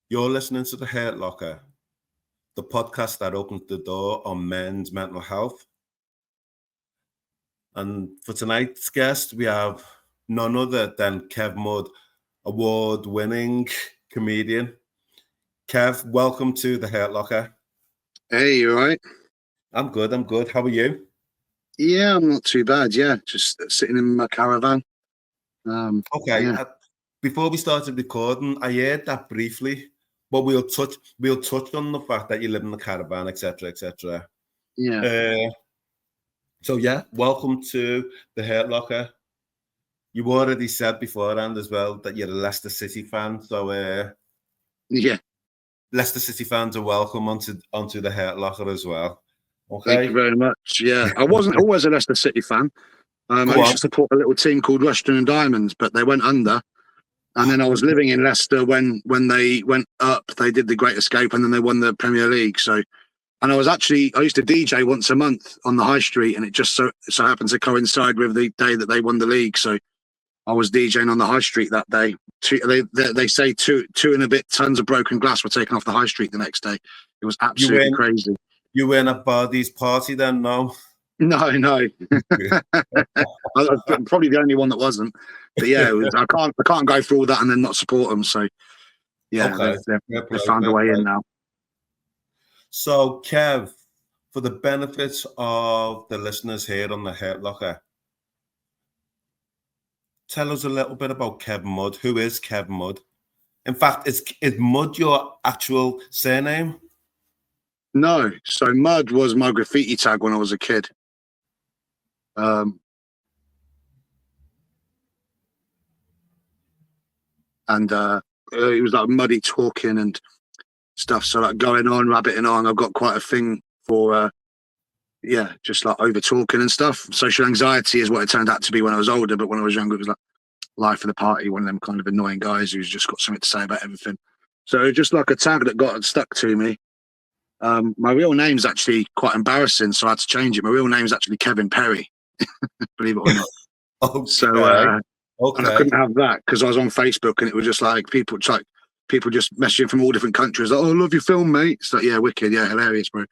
You're listening to The Hurt Locker, the podcast that opens the door on men's mental health. And for tonight's guest, we have none other than Kev Mudd, award-winning comedian. Kev, welcome to The Hurt Locker. Hey, you all right? I'm good. How are you? Yeah, I'm not too bad. Yeah, just sitting in my caravan. Okay. Yeah. Before we started recording, I heard that briefly, but we'll touch on the fact that you live in the caravan, etc., etc. Yeah. So yeah, welcome to The Hurt Locker. You already said beforehand as well that you're a Leicester City fan, so Yeah. Leicester City fans are welcome onto The Hurt Locker as well. Okay. Thank you very much. Yeah, I wasn't always a Leicester City fan. I used to support a little team called Rushden and Diamonds, but they went under. And then I was living in Leicester when they went up. They did the Great Escape, and then they won the Premier League. So, and I used to DJ once a month on the high street, and it just so happened to coincide with the day that they won the league. So, I was DJing on the high street that day. They say two and a bit tons of broken glass were taken off the high street the next day. It was absolutely crazy. You weren't at Bardi's party then, no? No. I was probably the only one that wasn't. But yeah, I can't go through all that and then not support them. So yeah, okay. they found a way in now. So Kev, for the benefits of the listeners here on The Hurt Locker, tell us a little bit about Kev Mudd. Who is Kev Mudd? In fact, is Mudd your actual surname? No. So Mudd was my graffiti tag when I was a kid. And it was like muddy talking and stuff. So like going on, rabbiting on. I've got quite a thing for, just like over talking and stuff. Social anxiety is what it turned out to be when I was older. But when I was younger, it was like life of the party, one of them kind of annoying guys who's just got something to say about everything. So it was just like a tag that got stuck to me. My real name's actually quite embarrassing, so I had to change it. My real name's actually Kevin Perry, believe it or not. Okay. So, and I couldn't have that because I was on Facebook and it was just like people just messaging from all different countries. Like, oh, I love your film, mate. It's like, yeah, wicked, yeah, hilarious, bro.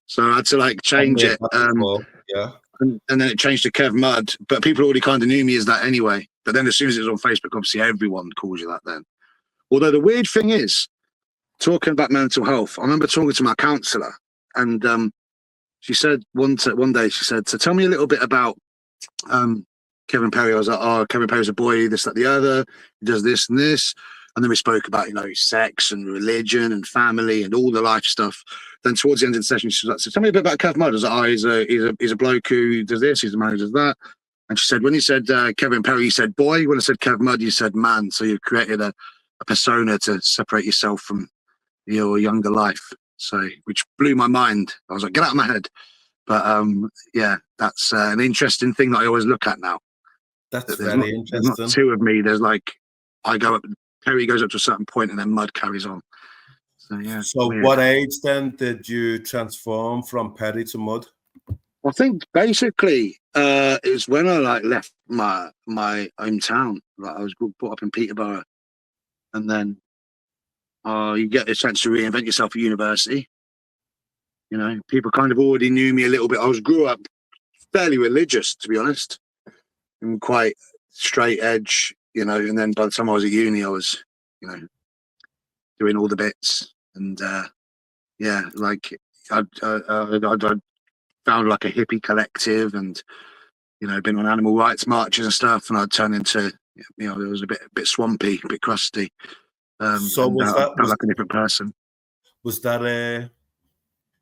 So I had to like change it. Yeah. And then it changed to Kev Mudd, but people already kind of knew me as that anyway. But then as soon as it was on Facebook, obviously everyone calls you that then. Although the weird thing is, talking about mental health, I remember talking to my counsellor, and she said one day, she said, so tell me a little bit about Kevin Perry. I was like, oh, Kevin Perry's a boy, this, that, the other. He does this and this. And then we spoke about, sex and religion and family and all the life stuff. Then towards the end of the session, she was like, so tell me a bit about Kev Mudd. I was like, oh, he's a bloke who does this, he's a man who does that. And she said, when you said Kevin Perry, you said boy. When I said Kev Mudd, you said man. So you created a persona to separate yourself from your younger life. So, which blew my mind. I was like, get out of my head. But yeah, that's an interesting thing that I always look at now. That's very interesting. There's not two of me. There's like, I go up, Perry goes up to a certain point and then Mudd carries on. So yeah. So weird. What age then did you transform from Perry to Mudd? I think basically it was when I like left my hometown. Like I was brought up in Peterborough, and then you get a chance to reinvent yourself at university. People kind of already knew me a little bit. I grew up fairly religious, to be honest, and quite straight edge, and then by the time I was at uni, I was, doing all the bits. And like I found like a hippie collective and, been on animal rights marches and stuff. And I'd turn into, it was a bit swampy, a bit crusty. So was that like a different person? Was that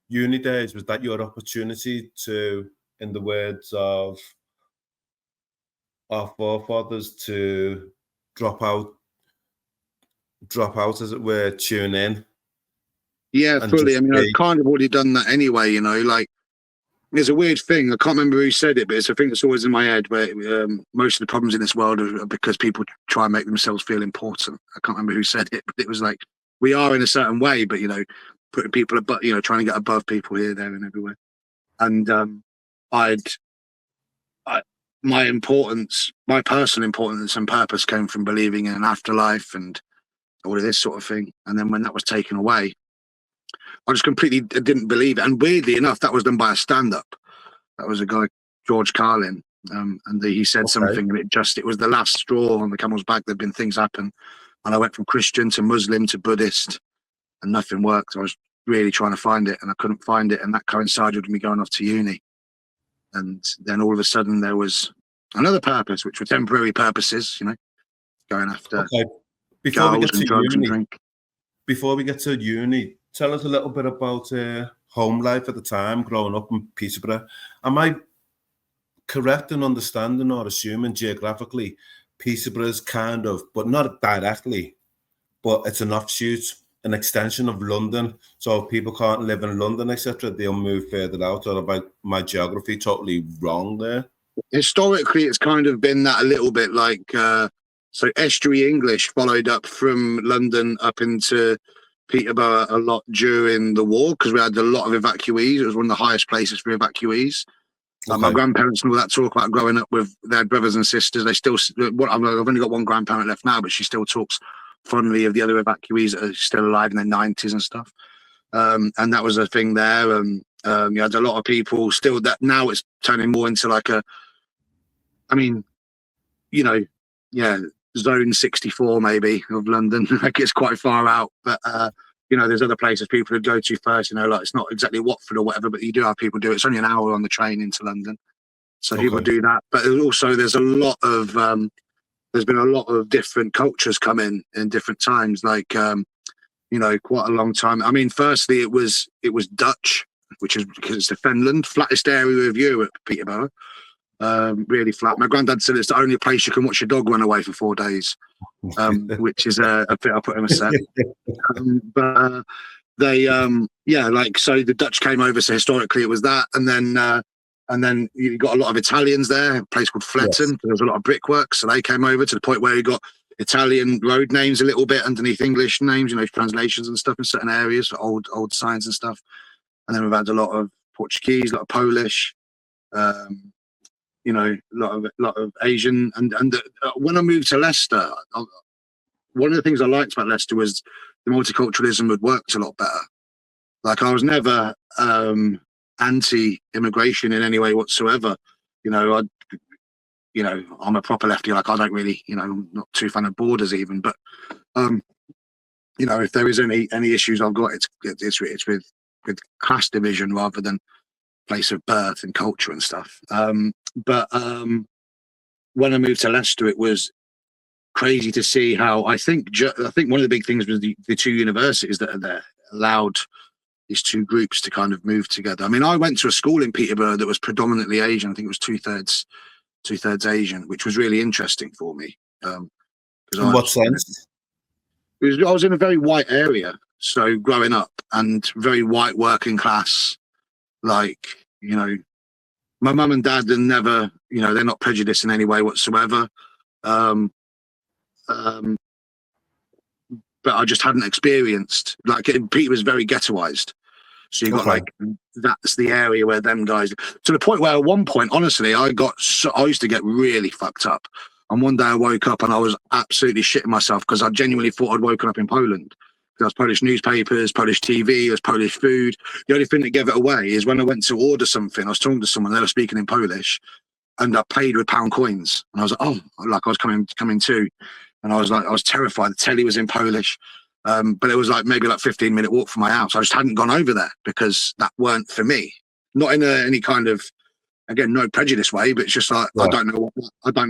uni days? Was that your opportunity to, in the words of our forefathers, to drop out, as it were, tune in? Yeah, fully. I mean, I've kind of already done that anyway. Like there's a weird thing. I can't remember who said it, but it's a thing that's always in my head. Where most of the problems in this world are because people try and make themselves feel important. I can't remember who said it, but it was like we are in a certain way, but putting people above, trying to get above people here, there, and everywhere. And my personal importance and purpose came from believing in an afterlife and all of this sort of thing. And then when that was taken away, I just completely didn't believe it. And weirdly enough, that was done by a stand-up. That was a guy, George Carlin. And he said something, and it was the last straw on the camel's back. There'd been things happen. And I went from Christian to Muslim to Buddhist, and nothing worked. I was really trying to find it, and I couldn't find it. And that coincided with me going off to uni. And then all of a sudden there was another purpose, which were temporary purposes, going after girls and drugs and drink. Before we get to uni, tell us a little bit about home life at the time, growing up in Peterborough. Am I correct in understanding or assuming geographically Peterborough is kind of, but not directly, but it's an offshoot, an extension of London? So if people can't live in London, etc., they'll move further out? Or about my geography totally wrong there? Historically, it's kind of been that a little bit, like so estuary English followed up from London up into Peterborough a lot during the war, because we had a lot of evacuees. It was one of the highest places for evacuees. My grandparents and all that talk about growing up with their brothers and sisters. They still, I've only got one grandparent left now, but she still talks fondly of the other evacuees that are still alive in their 90s and stuff. And that was a thing there. You had a lot of people still that now it's turning more into like zone 64 maybe of London. Like it's quite far out, but there's other places people would go to first, like it's not exactly Watford or whatever, but you do have people do it. It's only an hour on the train into London. So people do that. But also there's been a lot of different cultures come in different times, like, quite a long time. I mean, firstly, it was Dutch, which is because it's the Finland, flattest area of Europe, Peterborough. Really flat. My granddad said it's the only place you can watch your dog run away for 4 days, which is a bit I put him a set. But so the Dutch came over, so historically it was that, and then you got a lot of Italians there, a place called Fletton. Yes. There was a lot of brickwork, so they came over to the point where you got Italian road names a little bit underneath English names, translations and stuff in certain areas for old signs and stuff. And then we've had a lot of Portuguese, a lot of Polish, a lot of Asian. And when I moved to Leicester, one of the things I liked about Leicester was the multiculturalism had worked a lot better. Like I was never anti-immigration in any way whatsoever. I'm a proper lefty. Like I don't really, I'm not too fan of borders even. But if there is any issues I've got, it's with class division rather than place of birth and culture and stuff. But when I moved to Leicester, it was crazy to see how I think one of the big things was the two universities that are there allowed these two groups to kind of move together. I mean, I went to a school in Peterborough that was predominantly Asian. I think it was two-thirds Asian, which was really interesting for me. In what sense? I was in a very white area, so growing up, and very white working class. Like, my mum and dad are never, they're not prejudiced in any way whatsoever. But I just hadn't experienced, like, Peter was very ghettoized. So you got that's the area where them guys, to the point where at one point, honestly, I used to get really fucked up. And one day I woke up and I was absolutely shitting myself because I genuinely thought I'd woken up in Poland. There was Polish newspapers, Polish TV, there was Polish food. The only thing that gave it away is when I went to order something, I was talking to someone, they were speaking in Polish, and I paid with pound coins. And I was like, I was coming to. And I was terrified. The telly was in Polish. But it was maybe 15-minute walk from my house. I just hadn't gone over there because that weren't for me. Not in any kind of, again, no prejudice way, but it's just like, I don't know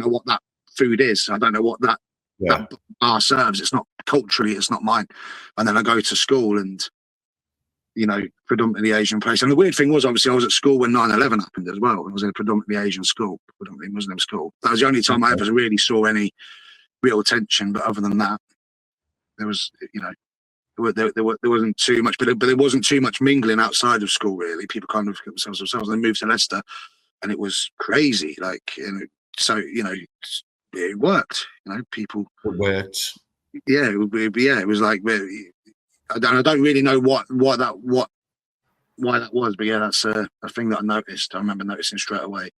what that food is. I don't know what that bar serves. It's not culturally, it's not mine. And then I go to school and, predominantly Asian place. And the weird thing was, obviously, I was at school when 9/11 happened as well. I was in a predominantly Asian school, predominantly Muslim school. That was the only time I ever really saw any real tension. But other than that, there was, there wasn't too much, but there wasn't too much mingling outside of school, really. People kind of kept themselves. They moved to Leicester, and it was crazy. It worked. People. It worked. Yeah, it was like, I don't really know why that was, but yeah, that's a thing that I noticed. I remember noticing straight away.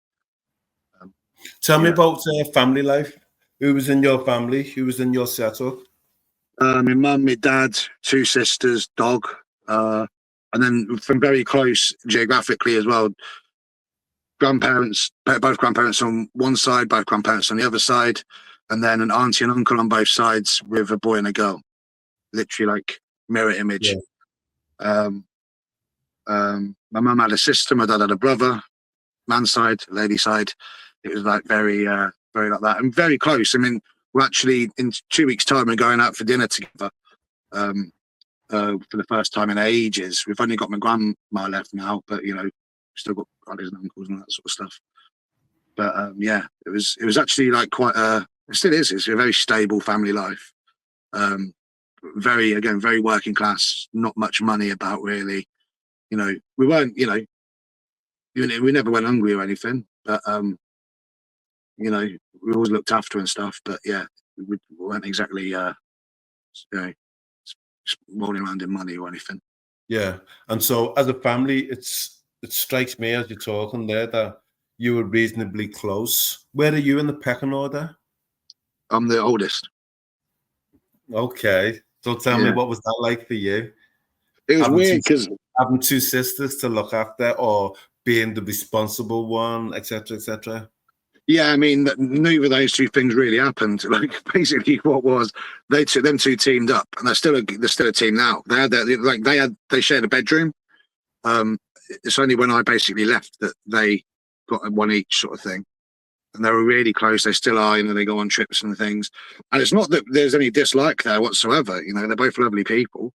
Tell me Yeah. about family life. Who was in your family? Who was in your setup? My mum, my dad, 2 sisters, dog, and then from very close geographically as well. Grandparents, both grandparents on one side, both grandparents on the other side, and then an auntie and uncle on both sides with a boy and a girl. Literally like mirror image. Yeah. My mum had a sister, my dad had a brother, man's side, lady side. It was like very like that, and very close. I mean, we're actually in 2 weeks' time we're going out for dinner together. For the first time in ages. We've only got my grandma left now, but you know, still got aunties and uncles and that sort of stuff. But yeah, it was actually like quite it still is. It's a very stable family life. Very working class. Not much money about really. You know, we weren't. You know, we never went hungry or anything. But you know, we always looked after and stuff. But yeah, we weren't exactly you know, rolling around in money or anything. Yeah. And so as a family, it strikes me as you're talking there that you were reasonably close. Where are you in the pecking order? I'm the oldest. Okay. So tell me, what was that like for you? It was Having weird because having 2 sisters to look after, or being the responsible one, etc., etc. yeah, I mean, neither of those 2 things really happened. Like basically, what was them 2 teamed up, and they're still a team now. They shared a bedroom. It's only when I basically left that they got one each sort of thing, and they were really close. They still are. You know, they go on trips and things, and it's not that there's any dislike there whatsoever. You know, they're both lovely people,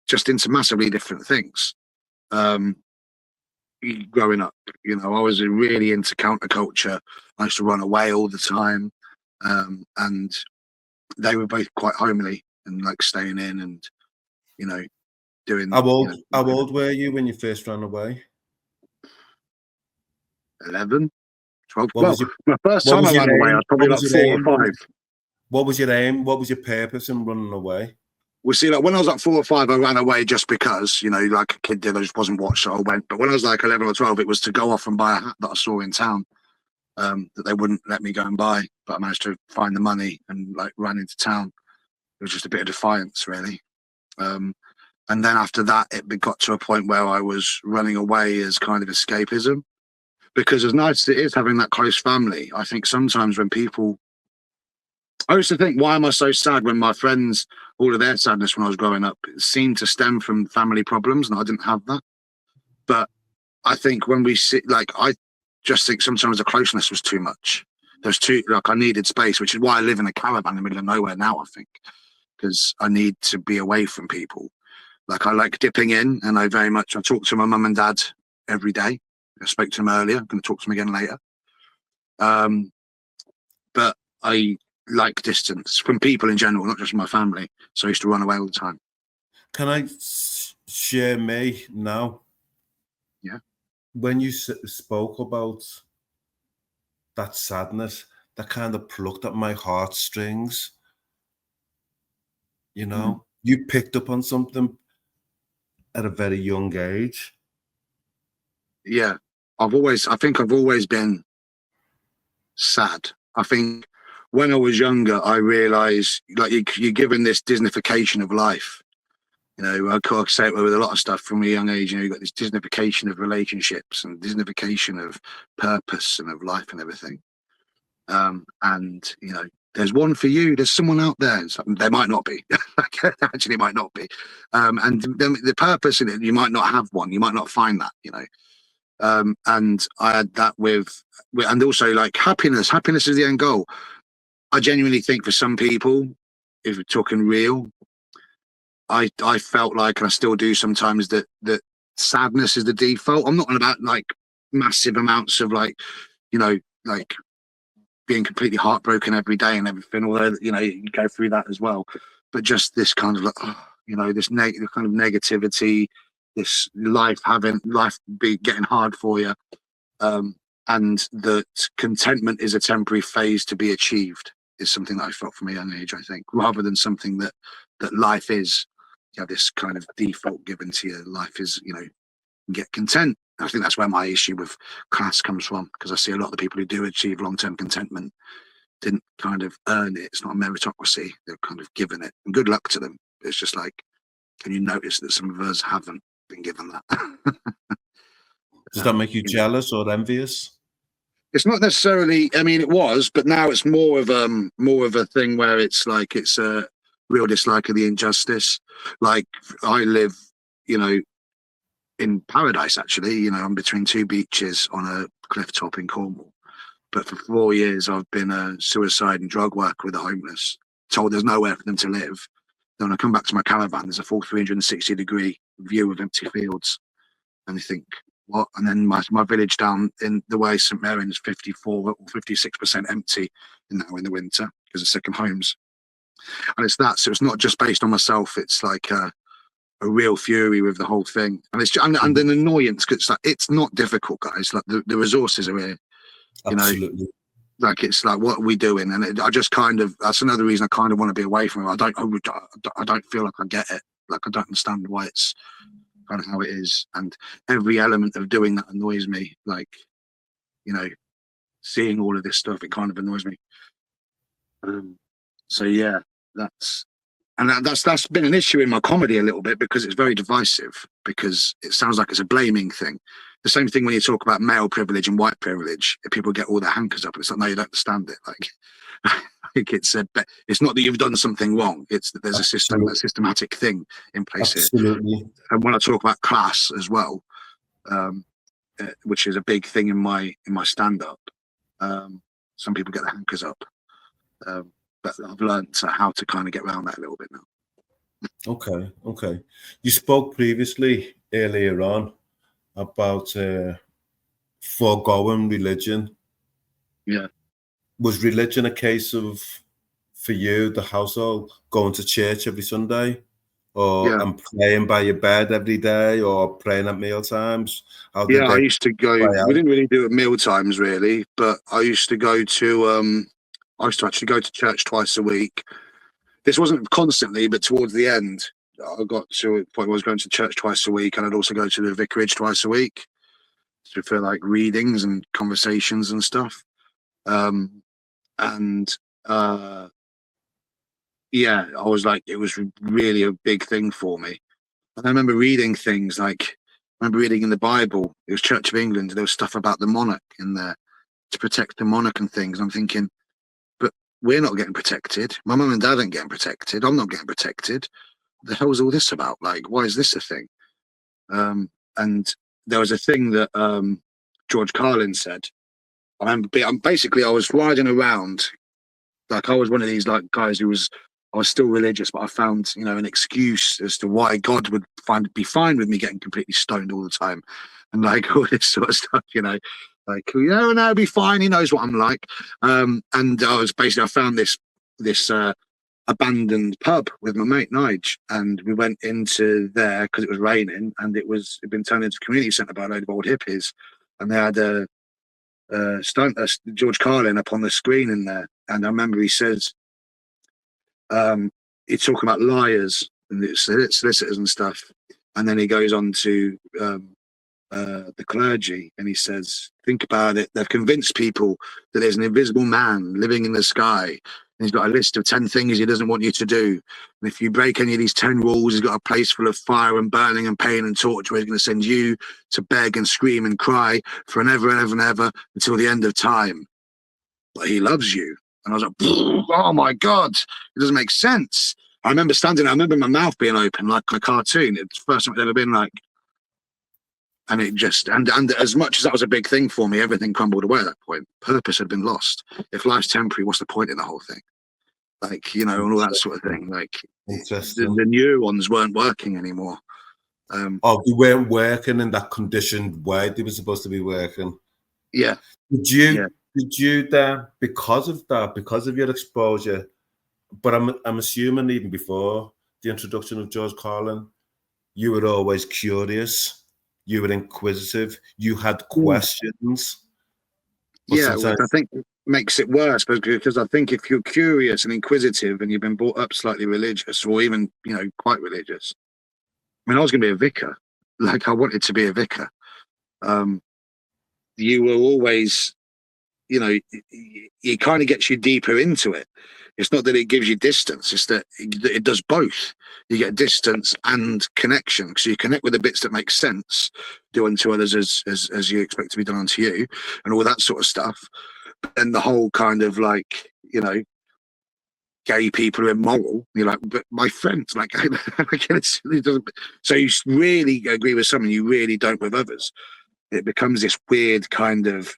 just into massively different things. Growing up, you know, I was really into counterculture. I used to run away all the time, and they were both quite homely and like staying in and, you know, doing. How old, You know, how old were you when you first ran away? 11, 12. What Well, was your my first what time I was your ran away, I aim? was probably What like was your 4 or aim? 5. What was your aim? What was your purpose in running away? Well, see, like when I was like 4 or 5, I ran away just because, you know, like a kid did. I just wasn't watched, so I went. But when I was like 11 or 12, it was to go off and buy a hat that I saw in town, that they wouldn't let me go and buy. But I managed to find the money and like ran into town. It was just a bit of defiance, really. And then after that, it got to a point where I was running away as kind of escapism. Because as nice as it is having that close family, I think sometimes when people, I used to think, why am I so sad when my friends, all of their sadness when I was growing up seemed to stem from family problems, and I didn't have that. But I think when we sit, like, I just think sometimes the closeness was too much. There's too, like, I needed space, which is why I live in a caravan in the middle of nowhere now, I think, because I need to be away from people. Like, I like dipping in, and I talk to my mum and dad every day. I spoke to them earlier. I'm going to talk to them again later. But I like distance from people in general, not just my family. So I used to run away all the time. Can I share me now? Yeah. When you spoke about that sadness, that kind of plucked at my heartstrings. You know, you picked up on something at a very young age. Yeah. I think I've always been sad. I think when I was younger, I realized like you're given this Disneyfication of life. You know, I could say it with a lot of stuff from a young age. You know, you've got this Disneyfication of relationships and Disneyfication of purpose and of life and everything. And you know, there's one for you. There's someone out there. There might not be. Actually, might not be. And the purpose in it, you might not have one. You might not find that. You know. And I had that with, and also like happiness. Happiness is the end goal. I genuinely think for some people, if we're talking real, I felt like, and I still do sometimes, that sadness is the default. I'm not on about like massive amounts of like, you know, like being completely heartbroken every day and everything, although, you know, you go through that as well. But just this kind of like, you know, this kind of negativity, this life be getting hard for you. And that contentment is a temporary phase to be achieved is something that I felt from a young age, I think, rather than something that life is. You have this kind of default given to you. Life is, you know, get content, I think that's where my issue with class comes from, because I see a lot of the people who do achieve long-term contentment didn't kind of earn it. It's not a meritocracy. They're kind of given it. And good luck to them. It's just like, can you notice that some of us haven't been given that? Does that make you jealous or envious? It's not necessarily, I mean, it was, but now it's more of a thing where it's like, it's a real dislike of the injustice. Like, I live, you know, in paradise, actually. You know, I'm between two beaches on a cliff top in Cornwall. But for 4 years, I've been a suicide and drug worker with the homeless, told there's nowhere for them to live. Then when I come back to my caravan, there's a full 360-degree view of empty fields. And you think, what? And then my village down in the way, St. Mary's, is 54 or 56% empty now in the winter because of second homes. And it's that. So it's not just based on myself. It's like a real fury with the whole thing. And it's and an annoyance, because it's not difficult, guys. Like, the resources are here. You Absolutely. know, like, it's like, what are we doing? And I just kind of, that's another reason I kind of want to be away from it. I don't feel like I get it. Like, I don't understand why it's kind of how it is. And every element of doing that annoys me. Like, you know, seeing all of this stuff, it kind of annoys me. So yeah, that's been an issue in my comedy a little bit, because it's very divisive, because it sounds like it's a blaming thing. The same thing when you talk about male privilege and white privilege, people get all their hankers up, and it's like, no, you don't understand it. Like, it's not that you've done something wrong. It's that there's a systematic thing in place here. And when I talk about class as well, which is a big thing in my stand-up, some people get their hankers up. But I've learned how to kind of get around that a little bit now. Okay. You spoke previously earlier on about foregoing religion. Yeah. Was religion a case of, for you, the household, going to church every Sunday, or and praying by your bed every day, or praying at meal times? I used to go. We didn't really do it at meal times, really, but I used to go to. I used to actually go to church twice a week. This wasn't constantly, but towards the end, I got to a point where I was going to church twice a week, and I'd also go to the vicarage twice a week for like readings and conversations and stuff. Yeah, I was like, it was really a big thing for me. And I remember reading things like, I remember reading in the Bible, it was Church of England, there was stuff about the monarch in there to protect the monarch and things. I'm thinking, but we're not getting protected. My mum and dad aren't getting protected. I'm not getting protected. The hell's all this about? Like, why is this a thing? And there was a thing that George Carlin said. I remember, basically, I was riding around, like, I was one of these like guys who I was still religious, but I found, you know, an excuse as to why God would be fine with me getting completely stoned all the time, and like all this sort of stuff, you know, like, you know, no, be fine. He knows what I'm like. And I found this abandoned pub with my mate Nige, and we went into there because it was raining, and it'd been turned into a community centre by a load of old hippies, and they had George Carlin up on the screen in there, and I remember he says, he's talking about liars and solicitors and stuff, and then he goes on to the clergy, and he says, think about it, they've convinced people that there's an invisible man living in the sky, and he's got a list of 10 things he doesn't want you to do, and if you break any of these 10 rules, he's got a place full of fire and burning and pain and torture where he's going to send you to beg and scream and cry for an ever and ever and ever until the end of time, but he loves you. And I was like, oh my God, it doesn't make sense. I remember my mouth being open like a cartoon. It's the first time it's ever been like, and it just, and as much as that was a big thing for me, everything crumbled away at that point. Purpose had been lost. If life's temporary, what's the point in the whole thing? Like, you know, and all that sort of thing. Like, the neurons weren't working anymore. They weren't working in that conditioned way they were supposed to be working. Yeah. Did you then, because of that, because of your exposure, but I'm assuming even before the introduction of George Carlin, you were always curious, you were inquisitive, you had questions. Yeah, which I think makes it worse, because I think if you're curious and inquisitive and you've been brought up slightly religious, or even, you know, quite religious. I mean, I was going to be a vicar. Like, I wanted to be a vicar. you were always, you know, it kind of gets you deeper into it. It's not that it gives you distance, it's that it does both. You get distance and connection, so you connect with the bits that make sense, do unto others as you expect to be done unto you, and all that sort of stuff. And the whole kind of like, you know, gay people are immoral. You're like, but my friends, like, it doesn't. So you really agree with someone, you really don't with others. It becomes this weird kind of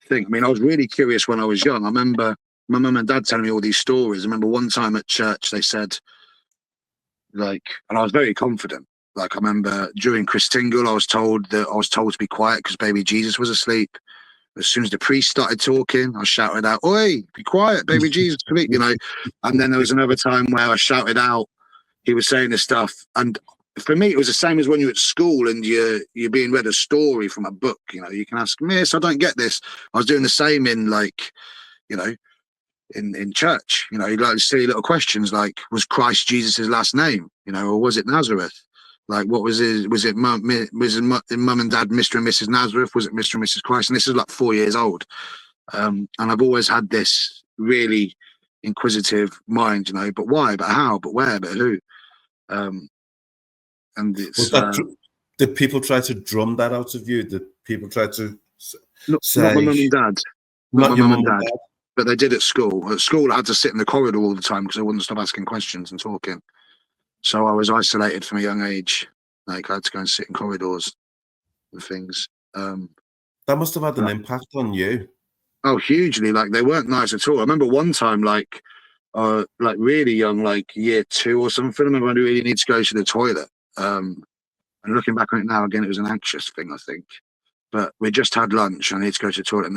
thing. I mean, I was really curious when I was young. I remember my mum and dad telling me all these stories. I remember one time at church, they said, like, and I was very confident. Like, I remember during Christingle, I was told to be quiet because baby Jesus was asleep. As soon as the priest started talking, I shouted out, "Oi, be quiet, baby Jesus," you know. And then there was another time where I shouted out, he was saying this stuff. And for me, it was the same as when you're at school and you're being read a story from a book. You know, you can ask, "Miss, I don't get this." I was doing the same in, like, you know, in church. You know, like silly little questions like, was Christ Jesus's last name? You know, or was it Nazareth? Like, what was it? Was it mum and dad, Mr. and Mrs. Nazareth? Was it Mr. and Mrs. Christ? And this is like 4 years old. And I've always had this really inquisitive mind, you know, but why, but how, but where, but who? And it's... did people try to drum that out of you? Did people try to say... Not my mum and dad. Not your mum and dad. But they did at school. At school, I had to sit in the corridor all the time because I wouldn't stop asking questions and talking. So I was isolated from a young age. Like, I had to go and sit in corridors and things. That must have had an impact on you. Oh, hugely. Like, they weren't nice at all. I remember one time, like really young, like year 2 or something. I remember I really needed to go to the toilet. And looking back on it now, again, it was an anxious thing, I think. But we just had lunch. I need to go to the toilet, and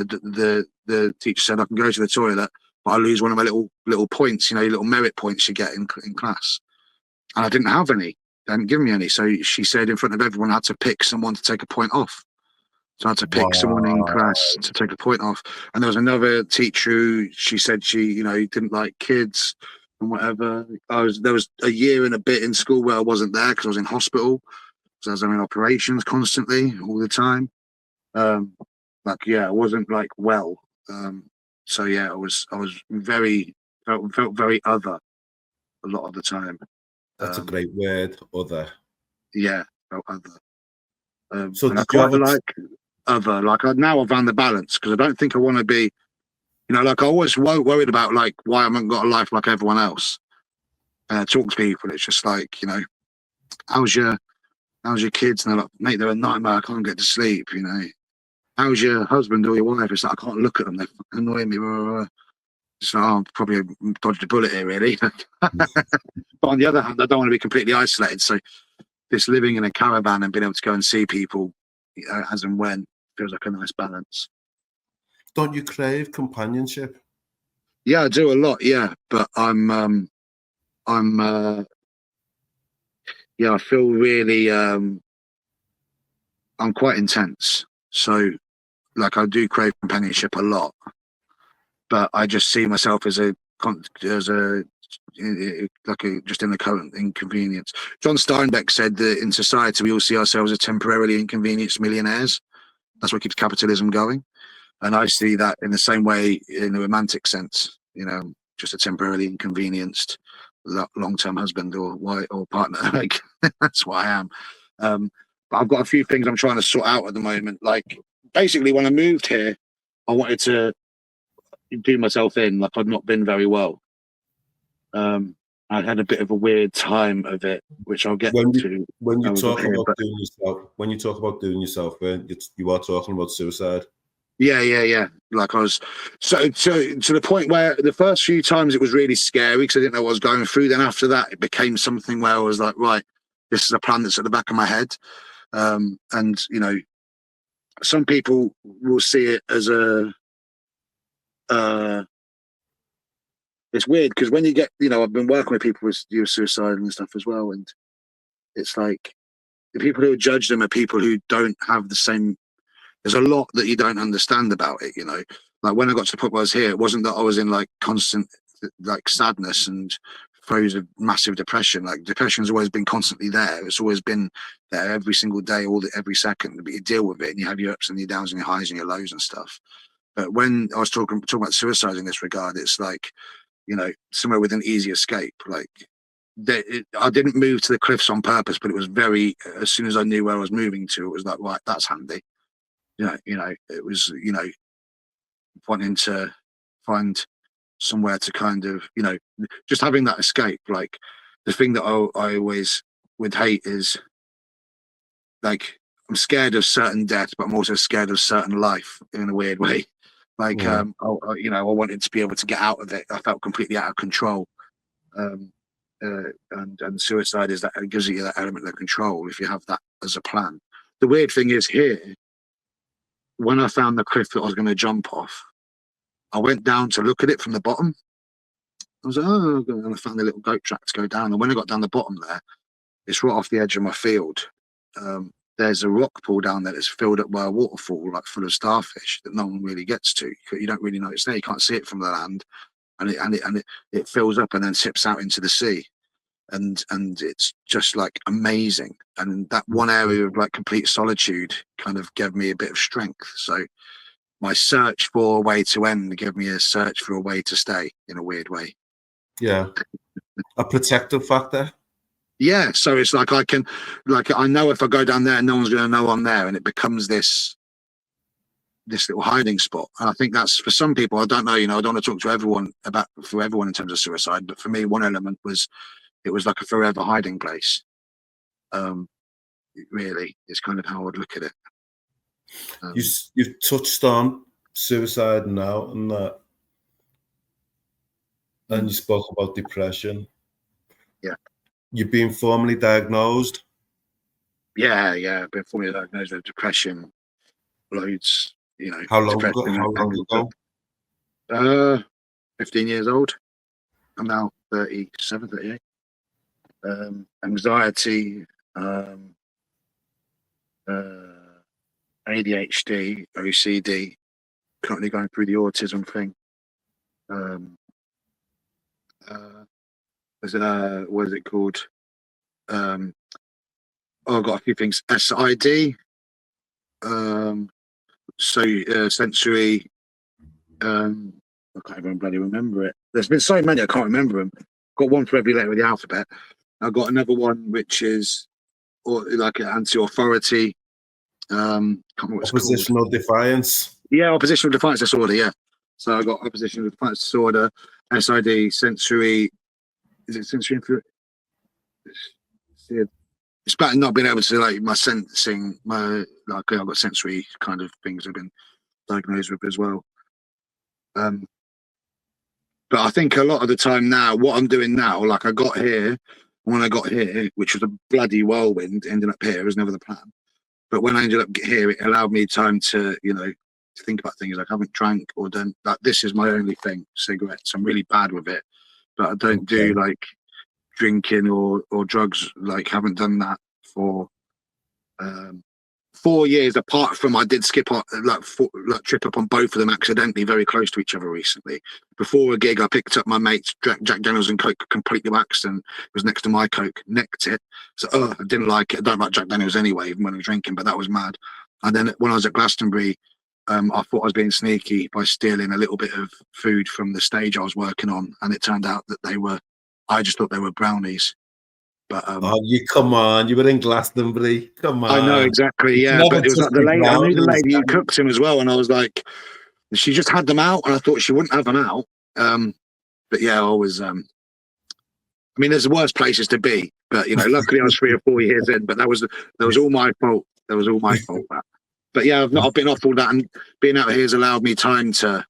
the teacher said I can go to the toilet, but I lose one of my little points. You know, little merit points you get in class. And I didn't have any. They hadn't given me any. So she said in front of everyone, I had to pick someone to take a point off. So I had to pick someone in class to take a point off. And there was another teacher who she said she, you know, didn't like kids and whatever. There was a year and a bit in school where I wasn't there because I was in hospital. So I was having operations constantly, all the time. Like, yeah, I wasn't like well. So yeah, I was very felt very other a lot of the time. That's a great word, other. Yeah, felt other. So I quite like other. Like, now I've found the balance because I don't think I want to be, you know, like I always worried about like why I haven't got a life like everyone else. Talk to people, it's just like, you know, how's your kids? And they're like, mate, they're a nightmare. I can't get to sleep. You know, how's your husband or your wife? It's like, I can't look at them. They're annoying me. So I'm probably dodged a bullet here, really. But on the other hand, I don't want to be completely isolated. So this living in a caravan and being able to go and see people as and when feels like a nice balance. Don't you crave companionship? Yeah, I do a lot. Yeah, but yeah, I feel really, I'm quite intense. So, like, I do crave companionship a lot, but I just see myself as just in the current inconvenience. John Steinbeck said that in society we all see ourselves as temporarily inconvenienced millionaires. That's what keeps capitalism going. And I see that in the same way in a romantic sense, you know, just a temporarily inconvenienced long-term husband or wife or partner. Like, that's what I am. But I've got a few things I'm trying to sort out at the moment. Like, basically, when I moved here, I wanted to do myself in. Like, I'd not been very well. I had a bit of a weird time of it, which I'll get to. When you talk about doing yourself, you are talking about suicide. Yeah. Like, I was so to the point where the first few times it was really scary because I didn't know what I was going through. Then after that, it became something where I was like, right, this is a plan that's at the back of my head. And you know, some people will see it as it's weird because when you get, you know, I've been working with people with suicide and stuff as well, and it's like the people who judge them are people who don't have the same. There's a lot that you don't understand about it, you know. Like, when I got to the point where I was here, it wasn't that I was in like constant like sadness and throes of massive depression. Like, depression's always been constantly there. It's always been there every single day, every second, but you deal with it and you have your ups and your downs and your highs and your lows and stuff. But when I was talking about suicide in this regard, it's like, you know, somewhere with an easy escape. Like, I didn't move to the cliffs on purpose, but it was very, as soon as I knew where I was moving to, it was like, right, that's handy. It was, wanting to find somewhere to kind of, just having that escape. Like, the thing that I always would hate is, like, I'm scared of certain death, but I'm also scared of certain life in a weird way. Like, I wanted to be able to get out of it. I felt completely out of control. And suicide is that, it gives you that element of control if you have that as a plan. The weird thing is here, when I found the cliff that I was going to jump off, I went down to look at it from the bottom. I was like, oh, and I found a little goat track to go down. And when I got down the bottom there, it's right off the edge of my field. There's a rock pool down there that's filled up by a waterfall, like full of starfish that no one really gets to. You don't really know it's there. You can't see it from the land, and it fills up and then sips out into the sea, and it's just like amazing. And that one area of like complete solitude kind of gave me a bit of strength. So my search for a way to end gave me a search for a way to stay in a weird way. Yeah, a protective factor. Yeah, so it's like I know if I go down there, no one's going to know I'm there, and it becomes this little hiding spot. And I think that's, for some people, I don't know, I don't want to talk to everyone for everyone in terms of suicide, but for me, one element was, it was like a forever hiding place. Really, is kind of how I would look at it. You've touched on suicide now, and that, and you spoke about depression. Yeah. You've been formally diagnosed? Yeah, I've been formally diagnosed with depression, loads, How long ago? 15 years old. I'm now 37, 38. Anxiety, ADHD, OCD, currently going through the autism thing. What is it called? I've got a few things. SID, sensory. I can't even bloody remember it. There's been so many I can't remember them. Got one for every letter of the alphabet. I've got another one which is like an anti-authority. Can't remember what it's called. Oppositional defiance. Yeah, oppositional defiance disorder. Yeah. So I got oppositional defiance disorder, SID, sensory. Is it sensory inferiority? It's about not being able to, like, my sensing, I've got sensory kind of things I've been diagnosed with as well. But I think a lot of the time now, what I'm doing now, like, when I got here, which was a bloody whirlwind, ending up here was never the plan. But when I ended up here, it allowed me time to, to think about things. Like, I haven't drank or done, like, this is my only thing, cigarettes. I'm really bad with it, but I don't do like drinking or drugs. Like, haven't done that for 4 years, apart from I did skip on trip up on both of them accidentally, very close to each other recently. Before a gig, I picked up my mate's Jack Daniels and Coke completely waxed, and it was next to my Coke, nicked it. So I didn't like it. I don't like Jack Daniels anyway, even when I'm drinking, but that was mad. And then when I was at Glastonbury, I thought I was being sneaky by stealing a little bit of food from the stage I was working on, and it turned out that I just thought they were brownies. But come on, you were in Glastonbury. Come on. I know, exactly. Yeah, but it was like the lady. I knew the lady who cooked him as well, and I was like, she just had them out, and I thought she wouldn't have them out. But yeah, I was. I mean, there's worse places to be, but luckily I was 3 or 4 years in. But that was all my fault. That was all my fault. But yeah, I've been off all that, and being out here has allowed me time to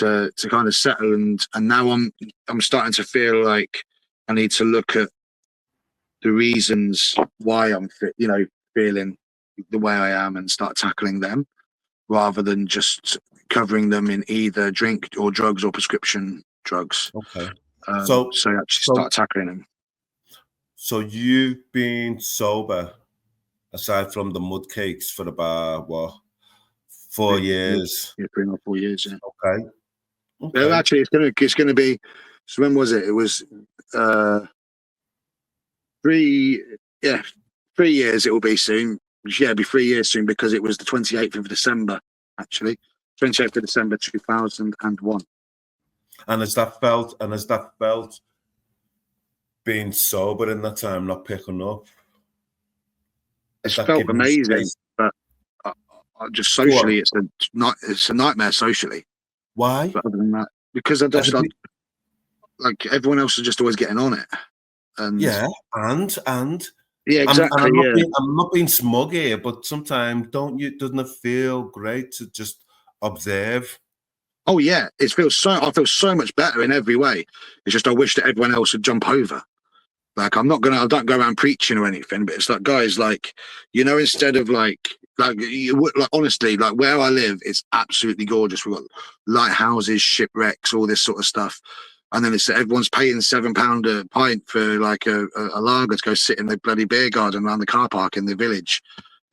kind of settle, and now I'm starting to feel like I need to look at the reasons why I'm feeling the way I am and start tackling them, rather than just covering them in either drink or drugs or prescription drugs. Okay. So actually start tackling them. So you've been sober, aside from the mud cakes, for about 4 years? Yeah, 3 or 4 years. Yeah. Okay. Well, actually, it's gonna be. So when was it? It was 3 3 years it will be soon. Yeah, it'll be 3 years soon because it was the 28th of December, actually. 28th of December 2001. And has that felt being sober in that time, not picking up? It's That felt giving you amazing, space? but just Go on. socially, it's a nightmare socially. Why? But other than that, because I just like everyone else is just always getting on it. And yeah, and yeah, exactly. I'm not being smug here, but sometimes doesn't it feel great to just observe? Oh yeah, I feel so much better in every way. It's just I wish that everyone else would jump over. Like I don't go around preaching or anything, but it's like, guys, like, instead of like honestly, like where I live, it's absolutely gorgeous. We've got lighthouses, shipwrecks, all this sort of stuff. And then it's everyone's paying £7 a pint for like a lager to go sit in the bloody beer garden around the car park in the village.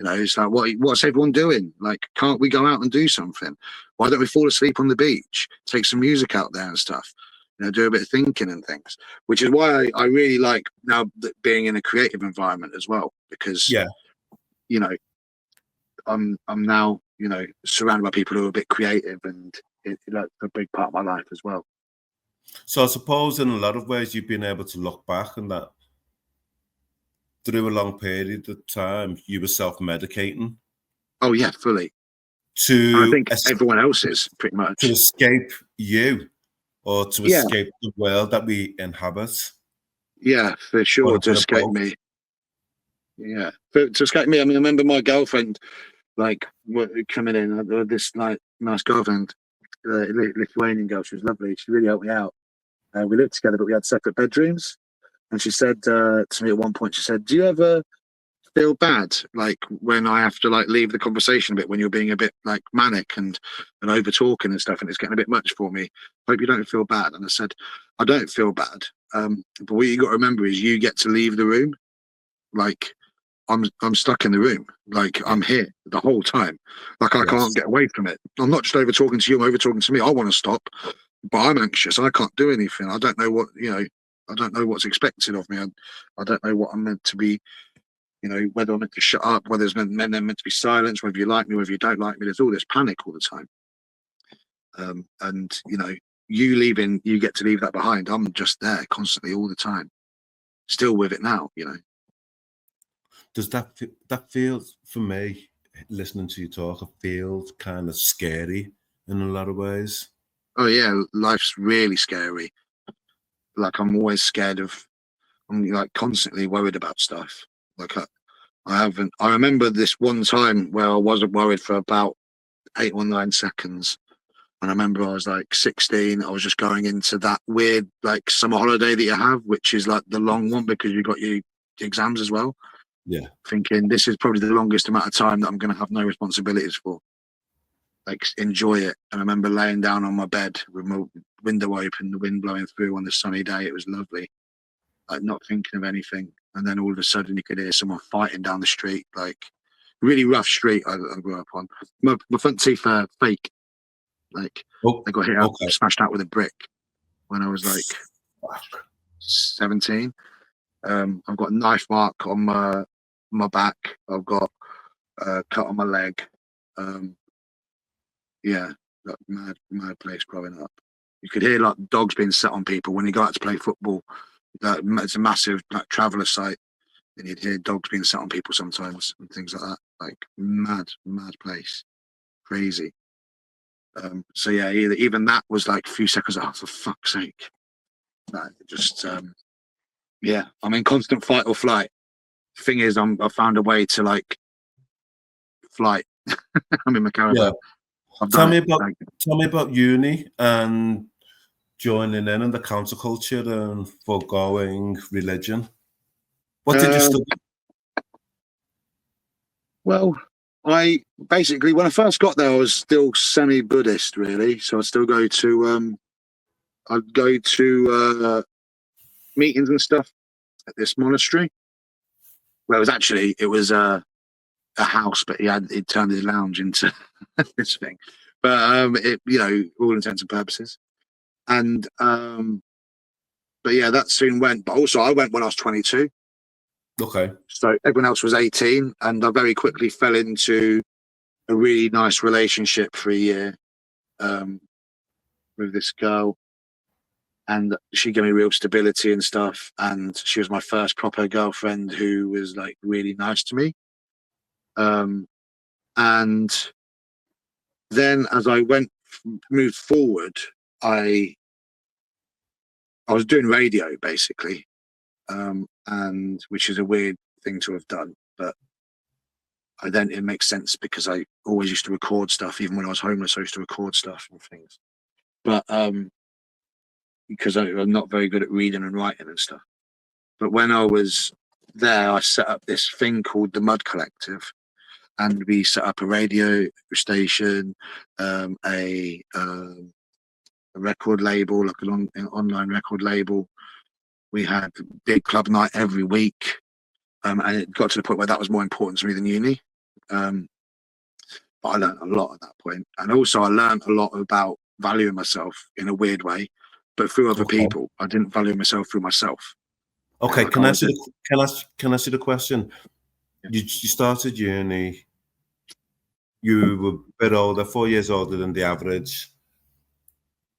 It's like, what's everyone doing? Like, can't we go out and do something? Why don't we fall asleep on the beach, take some music out there and stuff? Do a bit of thinking and things, which is why I really like now being in a creative environment as well, because, I'm now, surrounded by people who are a bit creative, and it's a big part of my life as well. So I suppose in a lot of ways you've been able to look back and that through a long period of time, you were self-medicating. Oh yeah, fully. I think everyone else is pretty much. To escape you or to escape the world that we inhabit. Yeah, for sure, to escape me. Yeah, to escape me. I mean, I remember my girlfriend, like, coming in, this like nice girlfriend, Lithuanian girl. She was lovely. She really helped me out. We lived together, but we had separate bedrooms. And she said to me at one point, she said, "Do you ever feel bad, like when I have to like leave the conversation a bit, when you're being a bit like manic and over talking and stuff, and it's getting a bit much for me? Hope you don't feel bad." And I said, "I don't feel bad, but what you got to remember is you get to leave the room. Like I'm stuck in the room. Like I'm here the whole time. Like I can't get away from it. I'm not just over talking to you. I'm over talking to me. I want to stop, but I'm anxious. I can't do anything. I don't know what I don't know what's expected of me. I don't know what I'm meant to be. Whether I'm meant to shut up, whether there's meant to be silence, whether you like me, whether you don't like me. There's all this panic all the time. And you leaving, you get to leave that behind. I'm just there constantly all the time, still with it now. Does that feel, for me, listening to you talk, it feels kind of scary in a lot of ways? Oh yeah, life's really scary. Like I'm always scared of. I'm like constantly worried about stuff. Like I remember this one time where I wasn't worried for about 8 or 9 seconds. And I remember I was like 16. I was just going into that weird like summer holiday that you have, which is like the long one because you got your exams as well. Yeah. Thinking this is probably the longest amount of time that I'm going to have no responsibilities for. Like enjoy it. And I remember laying down on my bed with my window open, the wind blowing through on the sunny day. It was lovely. Like not thinking of anything. And then all of a sudden you could hear someone fighting down the street, like really rough street I grew up on. My front teeth are fake. Like they got hit out, smashed out with a brick when I was like 17. I've got a knife mark on my back. I've got a cut on my leg. Yeah, like mad place growing up. You could hear like dogs being set on people when you go out to play football. It's a massive like traveller site, and you'd hear dogs being set on people sometimes and things like that. Like mad place, crazy. So yeah, even that was like a few seconds. Oh, for fuck's sake! Just yeah, I'm in constant fight or flight. Thing is, I found a way to like flight. I'm in my caravan. Yeah. Tell me about uni and joining in the counterculture and foregoing religion. What did you study? Well, I basically, when I first got there, I was still semi-Buddhist, really. So I'd still go to, meetings and stuff at this monastery. Well, it was a house, but he turned his lounge into this thing. But all intents and purposes. And but yeah, that soon went. But also, I went when I was 22. Okay. So everyone else was 18, and I very quickly fell into a really nice relationship for a year with this girl, and she gave me real stability and stuff. And she was my first proper girlfriend who was like really nice to me. And then as I moved forward, I was doing radio basically, and which is a weird thing to have done, but it makes sense because I always used to record stuff. Even when I was homeless, I used to record stuff and things. But because I'm not very good at reading and writing and stuff. But when I was there, I set up this thing called the Mud Collective, and we set up a radio station, a record label, like an online record label. We had a big club night every week, and it got to the point where that was more important to me than uni. But I learned a lot at that point, and also I learned a lot about valuing myself in a weird way, but through other people. I didn't value myself through myself. Okay, can I ask you the question? Yeah. You started uni. You were a bit older, 4 years older than the average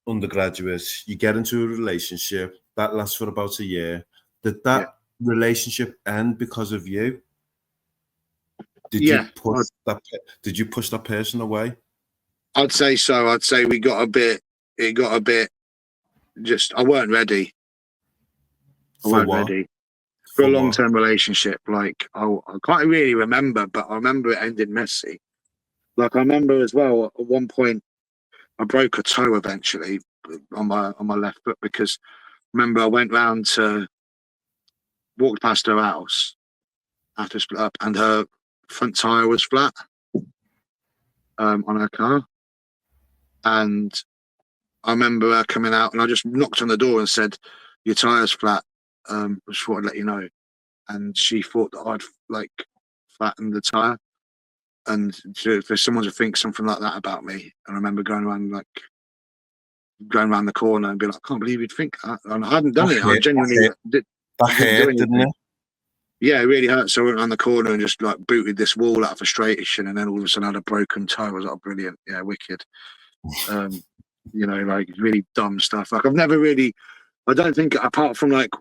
undergraduate. You get into a relationship that lasts for about a year. Did that relationship end because of you? Did you push that person away? I'd say so. I'd say it got a bit just, I weren't ready. I weren't ready for a long-term relationship. Like, I can't really remember, but I remember it ended messy. Like, I remember as well, at one point, I broke a toe eventually on my left foot, because remember I went round to walk past her house after split up, and her front tire was flat on her car, and I remember her coming out, and I just knocked on the door and said, "Your tire's flat. Just thought I'd let you know." And she thought that I'd like flattened the tire, and for someone to think something like that about me, and I remember going around the corner and be like, "I can't believe you'd think that." And I hadn't done it. I genuinely didn't do anything. Didn't it? Yeah, it really hurt. So I went around the corner and just like booted this wall out of frustration, and then all of a sudden I had a broken toe. I was like, brilliant, yeah, wicked. You know, like really dumb stuff. Like I don't think, apart from like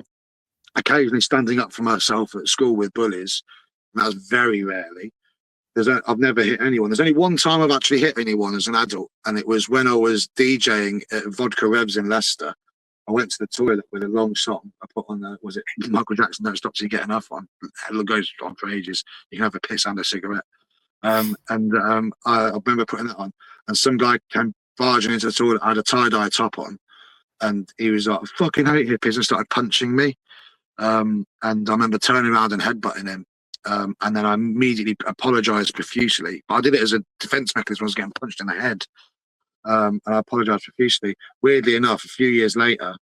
occasionally standing up for myself at school with bullies, and that was very rarely. I've never hit anyone. There's only one time I've actually hit anyone as an adult, and it was when I was DJing at Vodka Revs in Leicester. I went to the toilet with a long song. I put on was it Michael Jackson, Don't Stop Till You Get Enough on. It goes on for ages. You can have a piss and a cigarette. I remember putting that on, and some guy came barging into the toilet. I had a tie-dye top on, and he was like, "I fucking hate hippies," and started punching me. And I remember turning around and headbutting him. And then I immediately apologized profusely. I did it as a defense mechanism. I was getting punched in the head. And I apologized profusely. Weirdly enough, a few years later,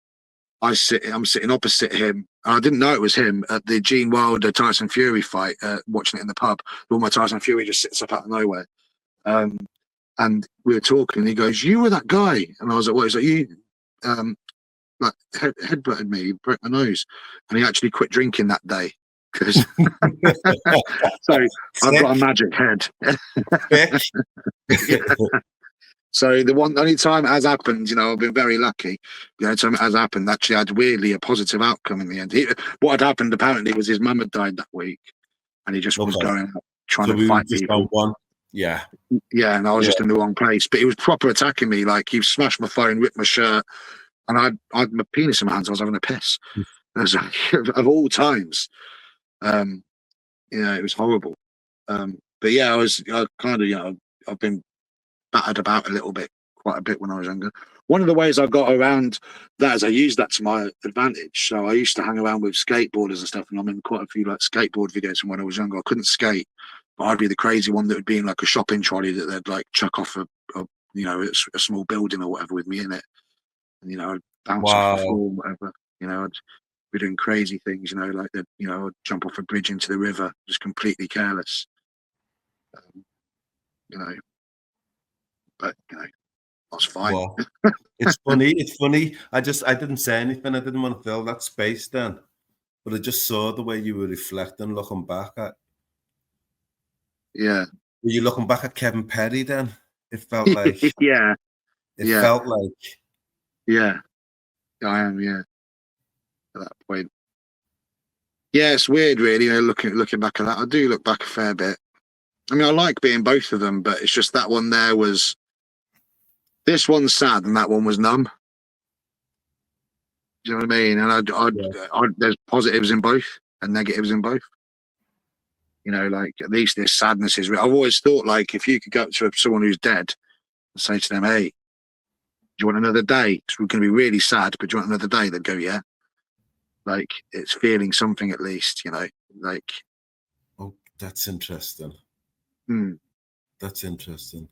I'm sitting opposite him. And I didn't know it was him at the Gene Wilder Tyson Fury fight, watching it in the pub. All my Tyson Fury just sits up out of nowhere. And we were talking, and he goes, "You were that guy." And I was like, "What?" He's like, "You like headbutted me, broke my nose." And he actually quit drinking that day. So I've got a magic head. So the only time it has happened, you know, I've been very lucky. The only time it has happened, actually had weirdly a positive outcome in the end. What had happened apparently was his mum had died that week, and he just was going out trying to fight people. Yeah, and I was just in the wrong place. But he was proper attacking me. Like, he smashed my phone, ripped my shirt, and I had my penis in my hands. I was having a piss. Of all times. You know, it was horrible. But yeah, I kind of, you know, I've been battered about quite a bit when I was younger. One of the ways I got around that is I used that to my advantage. So I used to hang around with skateboarders and stuff, and I'm in quite a few like skateboard videos from when I was younger. I couldn't skate, but I'd be the crazy one that would be in like a shopping trolley that they'd like chuck off a small building or whatever with me in it. And, you know, I'd bounce off the floor, whatever. You know, I'd be doing crazy things, you know, like I'd jump off a bridge into the river, just completely careless. You know, but you know, I was fine. Well, it's funny. I didn't say anything. I didn't want to fill that space then. but I just saw the way you were reflecting, looking back at. Yeah. Were you looking back at Kevin Perry then? It felt like. Yeah. It felt like. Yeah. I am. Yeah. At that point. Yeah, it's weird, really. Looking back at that, I do look back a fair bit. I mean, I like being both of them, but it's just that one there was. This one's sad, and that one was numb. Do you know what I mean? And there's positives in both and negatives in both. You know, like at least this sadness is real. I've always thought, like, if you could go up to someone who's dead and say to them, "Hey, do you want another day? It's going to be really sad, but do you want another day?" They'd go, "Yeah." Like it's feeling something at least, you know. Like, oh, that's interesting. That's interesting.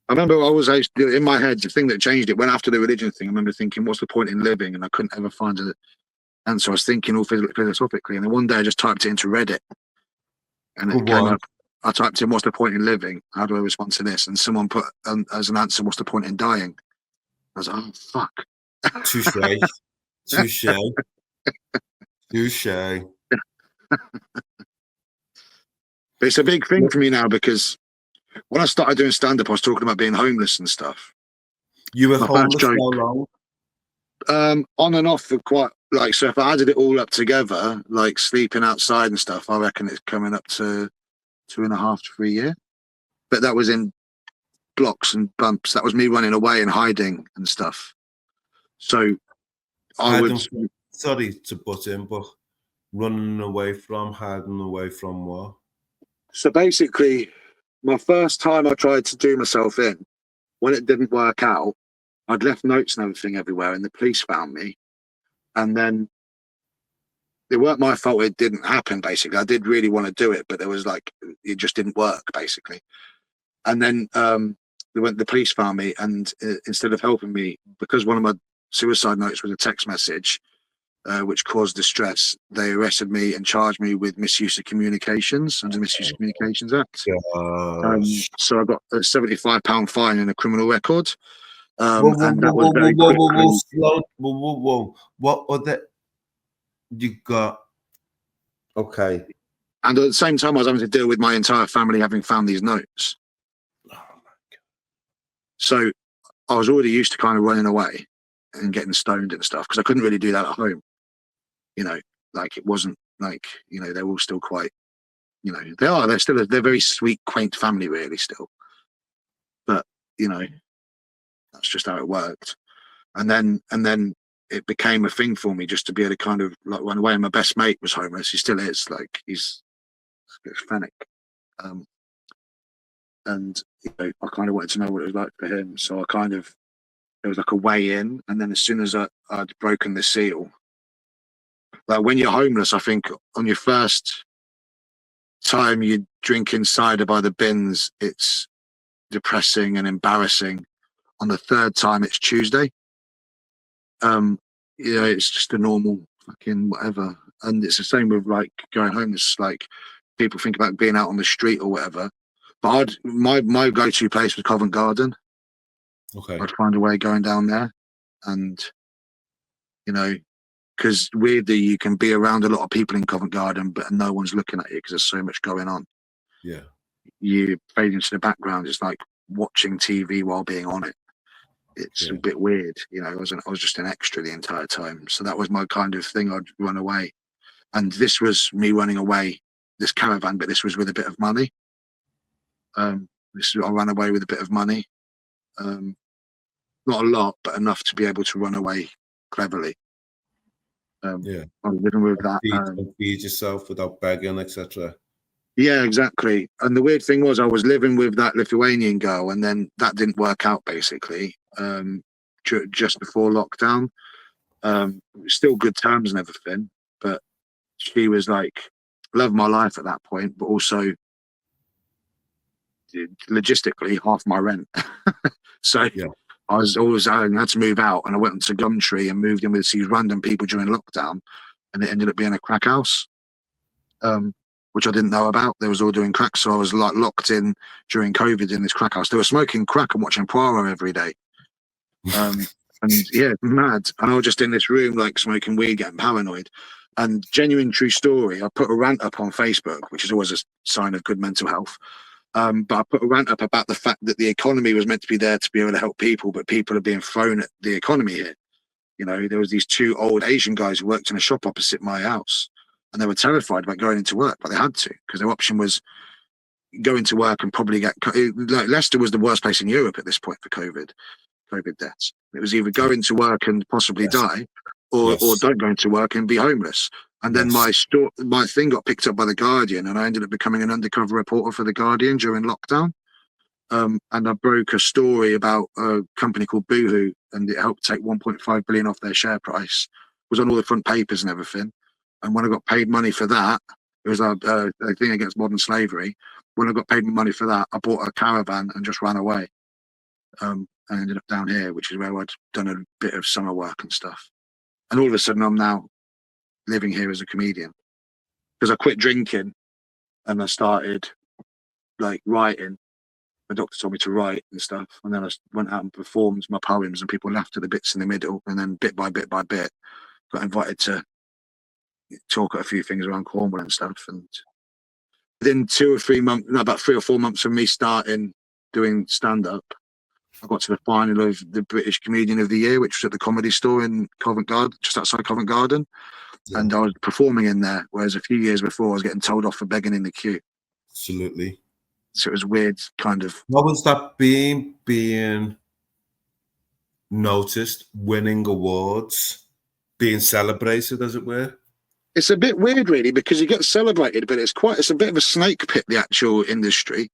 I remember I was in my head, the thing that changed it went after the religion thing. I remember thinking, what's the point in living? And I couldn't ever find an answer. I was thinking all philosophically. And then one day I just typed it into Reddit. And it came up. I typed in, what's the point in living? How do I respond to this? And someone put as an answer, what's the point in dying? I was like, oh, fuck. Touche. Touche. Touche. But it's a big thing for me now because when I started doing stand-up, I was talking about being homeless and stuff. You were homeless for how long? On and off for quite, like, so if I added it all up together, like sleeping outside and stuff, I reckon it's coming up to 2.5 to 3 years. But that was in blocks and bumps. That was me running away and hiding and stuff. So sorry to butt in, but running away from, hiding away from what? So basically, my first time I tried to do myself in, when it didn't work out, I'd left notes and everything everywhere, and the police found me. And then it weren't my fault it didn't happen, basically. I did really want to do it, but it was like, it just didn't work, basically. And then the police found me, and instead of helping me, because one of my suicide notes was a text message, which caused distress, they arrested me and charged me with misuse of communications under the Misuse of Communications Act. So I got a £75 fine and a criminal record. What other you got? Okay. And at the same time, I was having to deal with my entire family having found these notes. Oh my God. So I was already used to kind of running away and getting stoned and stuff because I couldn't really do that at home. You know, like it wasn't like, you know, they're all still quite, you know, they're very sweet, quaint family really still. But, you know, that's just how it worked. And then it became a thing for me just to be able to kind of like run away. And my best mate was homeless. He still is, like he's schizophrenic. And, you know, I kind of wanted to know what it was like for him. So it was like a way in. And then as soon as I'd broken the seal, like when you're homeless, I think on your first time you drink cider by the bins, it's depressing and embarrassing. On the third time, it's Tuesday. You know, it's just a normal fucking whatever. And it's the same with like going homeless. Like people think about being out on the street or whatever. But my go-to place was Covent Garden. Okay. I'd find a way going down there, and you know. Because weirdly, you can be around a lot of people in Covent Garden, but no one's looking at you because there's so much going on. Yeah. You fade into the background. It's like watching TV while being on it. It's a bit weird. You know, I was just an extra the entire time. So that was my kind of thing. I'd run away. And this was me running away, this caravan, but this was with a bit of money. I ran away with a bit of money. Not a lot, but enough to be able to run away cleverly. I was living with that. Feed yourself without begging, etc. Yeah, exactly. And the weird thing was, I was living with that Lithuanian girl, and then that didn't work out. Basically, just before lockdown, still good terms and everything, but she was like, love of my life at that point, but also logistically half my rent. So. Yeah. I had to move out, and I went to Gumtree and moved in with these random people during lockdown, and it ended up being a crack house, which I didn't know about. They was all doing crack, so I was like locked in during COVID in this crack house. They were smoking crack and watching Poirot every day. And And yeah, mad. And I was just in this room, like smoking weed, getting paranoid. And genuine true story, I put a rant up on Facebook, which is always a sign of good mental health. But I put a rant up about the fact that the economy was meant to be there to be able to help people, but people are being thrown at the economy here. You know, there was these two old Asian guys who worked in a shop opposite my house, and they were terrified about going into work, but they had to, because their option was go into work and probably get, like Leicester was the worst place in Europe at this point for COVID deaths. It was either go into work and possibly die, or don't go into work and be homeless. And then my thing got picked up by the Guardian, and I ended up becoming an undercover reporter for the Guardian during lockdown. And I broke a story about a company called Boohoo, and it helped take 1.5 billion off their share price. It was on all the front papers and everything. And when I got paid money for that, it was a thing against modern slavery. When I got paid money for that, I bought a caravan and just ran away. And ended up down here, which is where I'd done a bit of summer work and stuff. And all of a sudden, I'm now living here as a comedian, because I quit drinking and I started like writing. My doctor told me to write and stuff, and then I went out and performed my poems, and people laughed at the bits in the middle, and then bit by bit got invited to talk at a few things around Cornwall and stuff. And within 2 or 3 months, no, about 3 or 4 months of me starting doing stand-up, I got to the final of the British Comedian of the Year, which was at the Comedy Store in Covent Garden, just outside Covent Garden. Yeah. And I was performing in there, whereas a few years before I was getting told off for begging in the queue. Absolutely. So it was weird, kind of. What was that being noticed, winning awards, being celebrated, as it were? It's a bit weird, really, because you get celebrated, but it's a bit of a snake pit, the actual industry.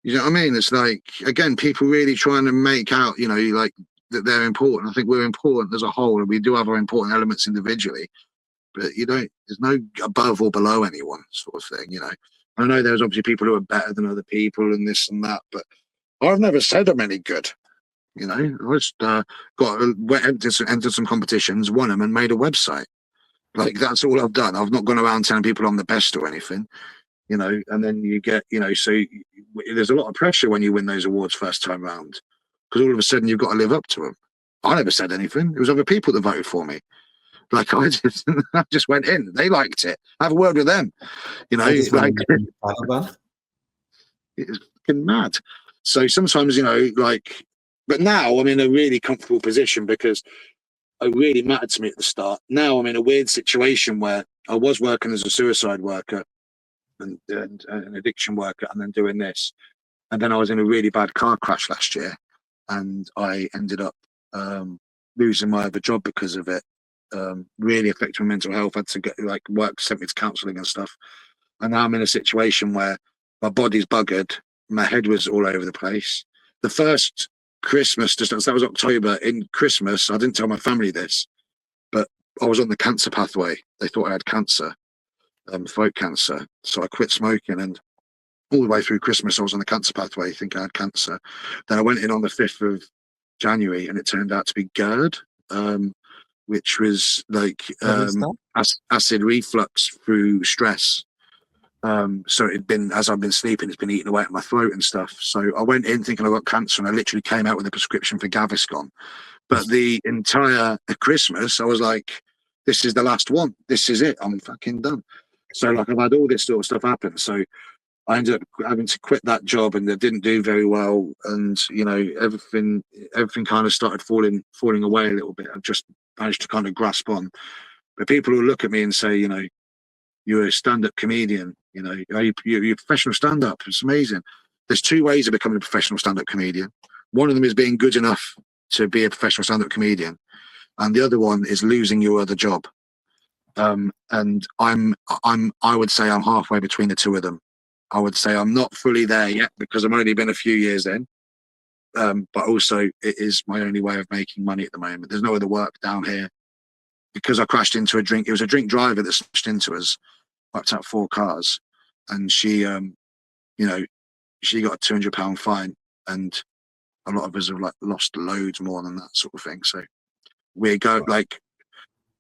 You know what I mean? It's like, again, people really trying to make out, you know, like that they're important. I think we're important as a whole, and we do have our important elements individually, but there's no above or below anyone sort of thing, you know. I know there's obviously people who are better than other people and this and that, but I've never said I'm any good. You know, I just entered some competitions, won them, and made a website. Like, that's all I've done. I've not gone around telling people I'm the best or anything, you know. And then you get, you know, so there's a lot of pressure when you win those awards first time round, because all of a sudden you've got to live up to them. I never said anything. It was other people that voted for me. Like, I just went in. They liked it. Have a word with them. You know, it's like, it's fucking mad. So sometimes, you know, like, but now I'm in a really comfortable position because it really mattered to me at the start. Now I'm in a weird situation where I was working as a suicide worker and an addiction worker, and then doing this. And then I was in a really bad car crash last year, and I ended up losing my other job because of it. Really affected my mental health. I had to get work sent me to counselling and stuff. And now I'm in a situation where my body's buggered, my head was all over the place. The first Christmas, that was October, in Christmas, I didn't tell my family this, but I was on the cancer pathway. They thought I had cancer, throat cancer. So I quit smoking, and all the way through Christmas, I was on the cancer pathway, thinking I had cancer. Then I went in on the 5th of January, and it turned out to be GERD, which was like acid reflux through stress. So it'd been, as I've been sleeping, it's been eating away at my throat and stuff. So I went in thinking I got cancer, and I literally came out with a prescription for Gaviscon. But the entire Christmas, I was like, this is the last one. This is it. I'm fucking done. So like, I've had all this sort of stuff happen. So I ended up having to quit that job, and it didn't do very well. And, you know, everything kind of started falling away a little bit. I've just managed to kind of grasp on. But people will look at me and say, you know, you're a stand-up comedian, you know, you're a professional stand-up. It's amazing. There's 2 ways of becoming a professional stand-up comedian. One of them is being good enough to be a professional stand-up comedian, and the other one is losing your other job. And I would say I'm halfway between the 2 of them. I would say I'm not fully there yet because I've only been a few years in, but also it is my only way of making money at the moment. There's no other work down here because I crashed into it was a drink driver that smashed into us, wiped out 4 cars, and she, you know, she got a £200 fine, and a lot of us have like lost loads more than that sort of thing. So we go like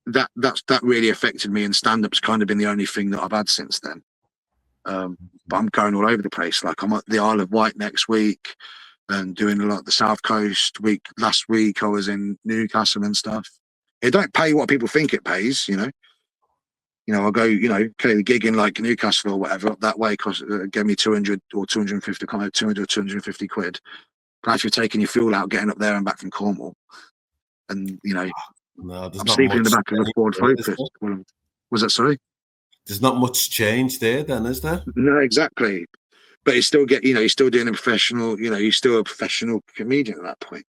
that really affected me, and stand-up's kind of been the only thing that I've had since then. But I'm going all over the place. Like, I'm at the Isle of Wight next week. and doing a lot of the South Coast. Last week I was in Newcastle and stuff. It don't pay what people think it pays, you know. I'll go, clearly gigging like Newcastle or whatever up that way gave me 200 or 250, 200 or 250 quid. But if you're taking your fuel out, getting up there and back from Cornwall, and no, I'm sleeping in the back of a Ford Focus. Was that, sorry? There's not much change there, then, is there? No, exactly. But you still get, you're still doing a professional, you're still a professional comedian at that point.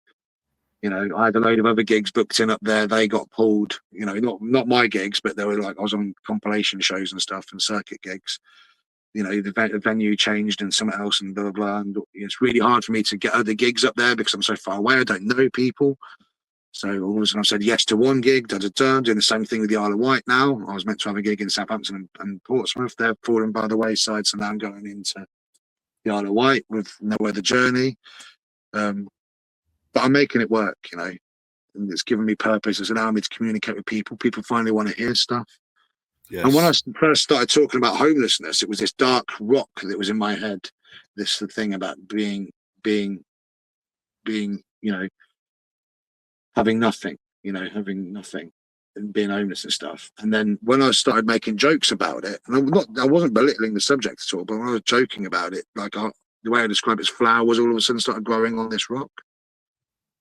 I had a load of other gigs booked in up there. They got pulled, not my gigs, but they were like, I was on compilation shows and stuff and circuit gigs. The venue changed and something else and blah, blah, blah. And it's really hard for me to get other gigs up there because I'm so far away. I don't know people. So all of a sudden I said yes to one gig, doing the same thing with the Isle of Wight now. I was meant to have a gig in Southampton and Portsmouth. They're falling by the wayside. So now I'm going into the Isle of Wight with no other journey. But I'm making it work, and it's given me purpose. It's allowing me to communicate with people. People finally want to hear stuff. Yes. And when I first started talking about homelessness, it was this dark rock that was in my head. The thing about being, having nothing, and being homeless and stuff. And then when I started making jokes about it, and I wasn't belittling the subject at all, but when I was joking about it, like the way I describe it as flowers all of a sudden started growing on this rock.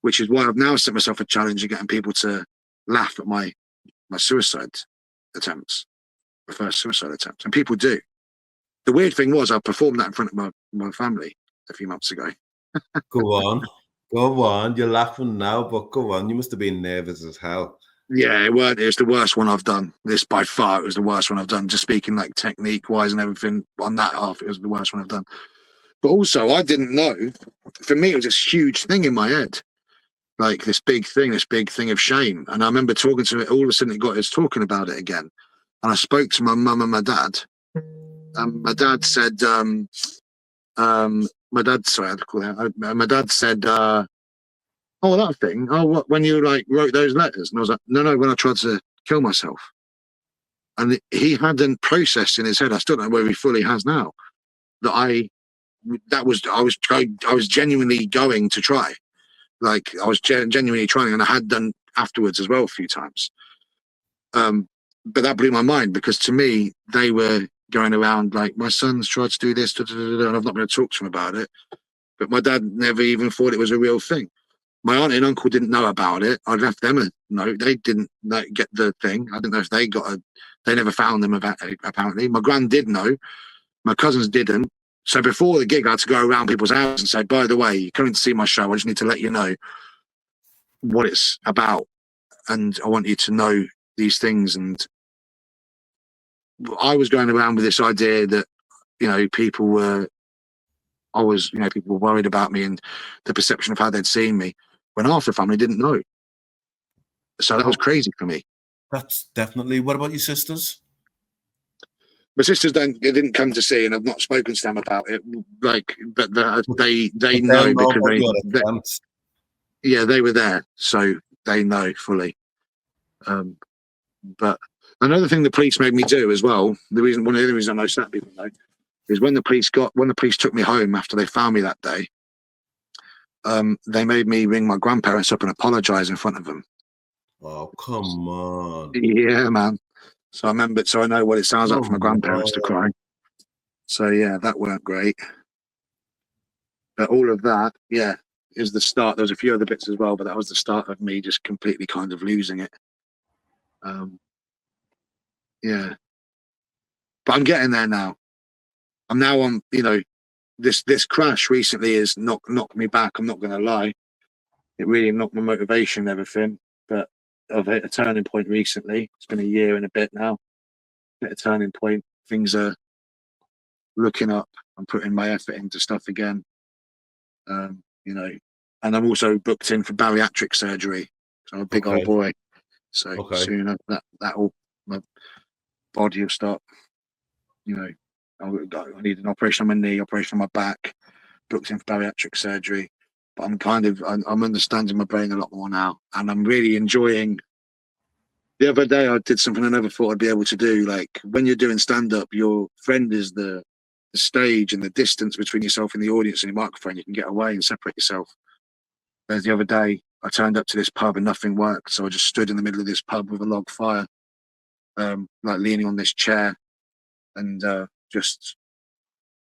Which is why I've now set myself a challenge of getting people to laugh at my suicide attempts, my first suicide attempt. And people do. The weird thing was I performed that in front of my family a few months ago. Go on. You're laughing now, but go on. You must have been nervous as hell. Yeah, it was the worst one I've done. This by far, it was the worst one I've done. Just speaking like technique-wise and everything on that half, it was the worst one I've done. But also, I didn't know. For me, it was this huge thing in my head. Like this big thing of shame. And I remember talking to it, all of a sudden it got us talking about it again. And I spoke to my mum and my dad. My dad said, my dad said, oh, that thing. Oh, what, when you wrote those letters? And I was like, no, when I tried to kill myself. And he hadn't processed in his head. I still don't know whether he fully has now. I was genuinely going to try. Like I was genuinely trying, and I had done afterwards as well a few times. But that blew my mind because to me, they were going around like, my son's tried to do this, and I've not been able to talk to him about it. But my dad never even thought it was a real thing. My aunt and uncle didn't know about it. I left them a note. They didn't get the thing. I don't know if they they never found them apparently. My grand did know. My cousins didn't. So before the gig, I had to go around people's houses and say, by the way, you're coming to see my show. I just need to let you know what it's about. And I want you to know these things. And I was going around with this idea that, people were worried about me and the perception of how they'd seen me when half the family didn't know. So that was crazy for me. That's definitely. What about your sisters? My sisters didn't come to see, and I've not spoken to them about it. But they know because they were there, so they know fully. But another thing the police made me do as well. One of the reasons I know that people know is when the police took me home after they found me that day. They made me ring my grandparents up and apologise in front of them. Oh, come on! Yeah, man. So I remember, so I know what it sounds like for my grandparents to cry. So yeah, that weren't great. But all of that, is the start. There was a few other bits as well, but that was the start of me just completely kind of losing it. Yeah. But I'm getting there now. I'm now on, this crash recently has knocked me back. I'm not going to lie. It really knocked my motivation and everything. But I've hit a turning point recently. It's been a year and a bit now. Hit a turning point. Things are looking up. I'm putting my effort into stuff again. And I'm also booked in for bariatric surgery. So I'm a big old boy. So soon that'll my body will start. I need an operation on my knee, operation on my back, booked in for bariatric surgery. But I'm understanding my brain a lot more now, and I'm really enjoying. The other day I did something I never thought I'd be able to do. Like when you're doing stand-up, your friend is the the stage and the distance between yourself and the audience and your microphone, you can get away and separate yourself. Whereas the other day, I turned up to this pub and nothing worked, so I just stood in the middle of this pub with a log fire, like leaning on this chair, and just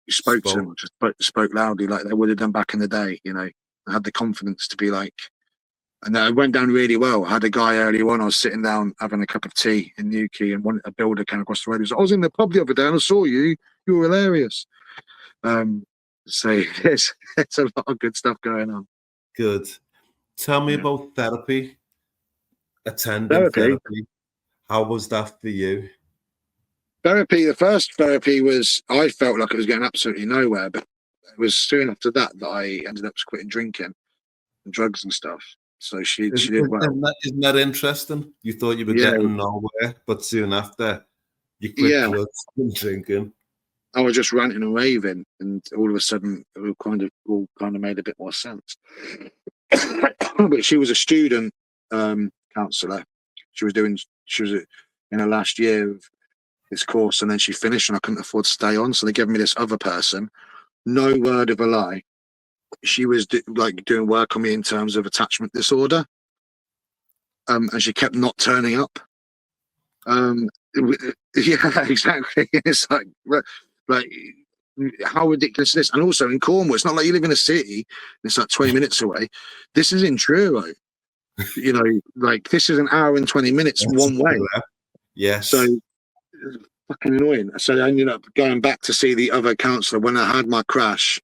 spoke to them, just spoke loudly like they would have done back in the day. You know, I had the confidence to be like, and it went down really well. I had a guy early on, I was sitting down having a cup of tea in Newquay, and a builder came across the road. He was like, I was in the pub the other day and I saw you. You were hilarious. So there's a lot of good stuff going on. Good. Tell me about therapy, attending therapy. How was that for you? Therapy, the first therapy was, I felt like it was going absolutely nowhere, but it was soon after that I ended up quitting drinking and drugs and stuff. So she did well. Isn't that interesting? You thought you were getting nowhere, but soon after you quit drugs and drinking. I was just ranting and raving, and all of a sudden it all kind of made a bit more sense. But she was a student counsellor. She was in her last year of this course, and then she finished, and I couldn't afford to stay on, so they gave me this other person. No word of a lie, she was doing work on me in terms of attachment disorder, and she kept not turning up. Yeah, exactly. It's like how ridiculous is this? And also in Cornwall, it's not like you live in a city, it's like 20 minutes away. This is in Truro. You know, like this is an hour and 20 minutes one way. Yes. So it's fucking annoying. So I ended up going back to see the other counsellor when I had my crash.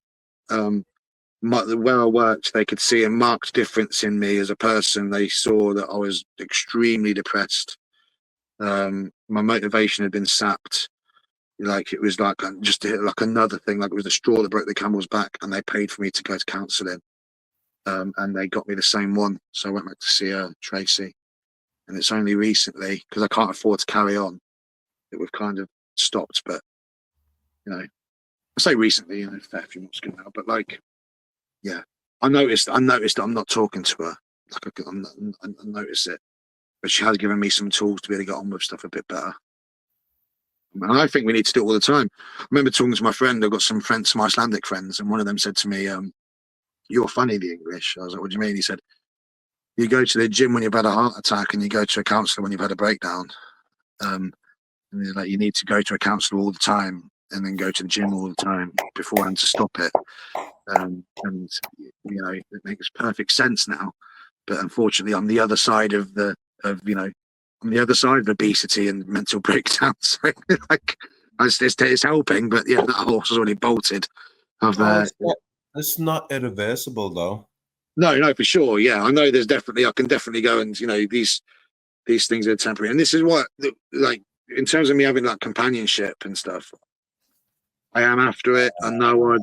Where I worked, they could see a marked difference in me as a person. They saw that I was extremely depressed. My motivation had been sapped. Like it was like just like another thing, like it was the straw that broke the camel's back, and they paid for me to go to counselling, and they got me the same one. So I went back to see her, Tracy, and it's only recently, because I can't afford to carry on, that we've kind of stopped. But you know, I say recently, you know, fair few months ago now, but like, yeah, I noticed that I'm not talking to her. Like I noticed it, but she has given me some tools to be able to get on with stuff a bit better. And I think we need to do it all the time. I remember talking to my friend. I've got some Icelandic friends, and one of them said to me, "You're funny, the English." I was like, "What do you mean?" He said, "You go to the gym when you've had a heart attack, and you go to a counsellor when you've had a breakdown. And he's like, you need to go to a counsellor all the time, and then go to the gym all the time beforehand to stop it." And you know, it makes perfect sense now. But unfortunately, I'm the other side of I'm the other side of obesity and mental breakdown. So like, it's helping, but yeah, that horse has already bolted. It's not irreversible though. No, for sure. Yeah, I know. I can definitely go, and you know, these things are temporary. And this is what, like, in terms of me having that companionship and stuff, I am after it. I know I'd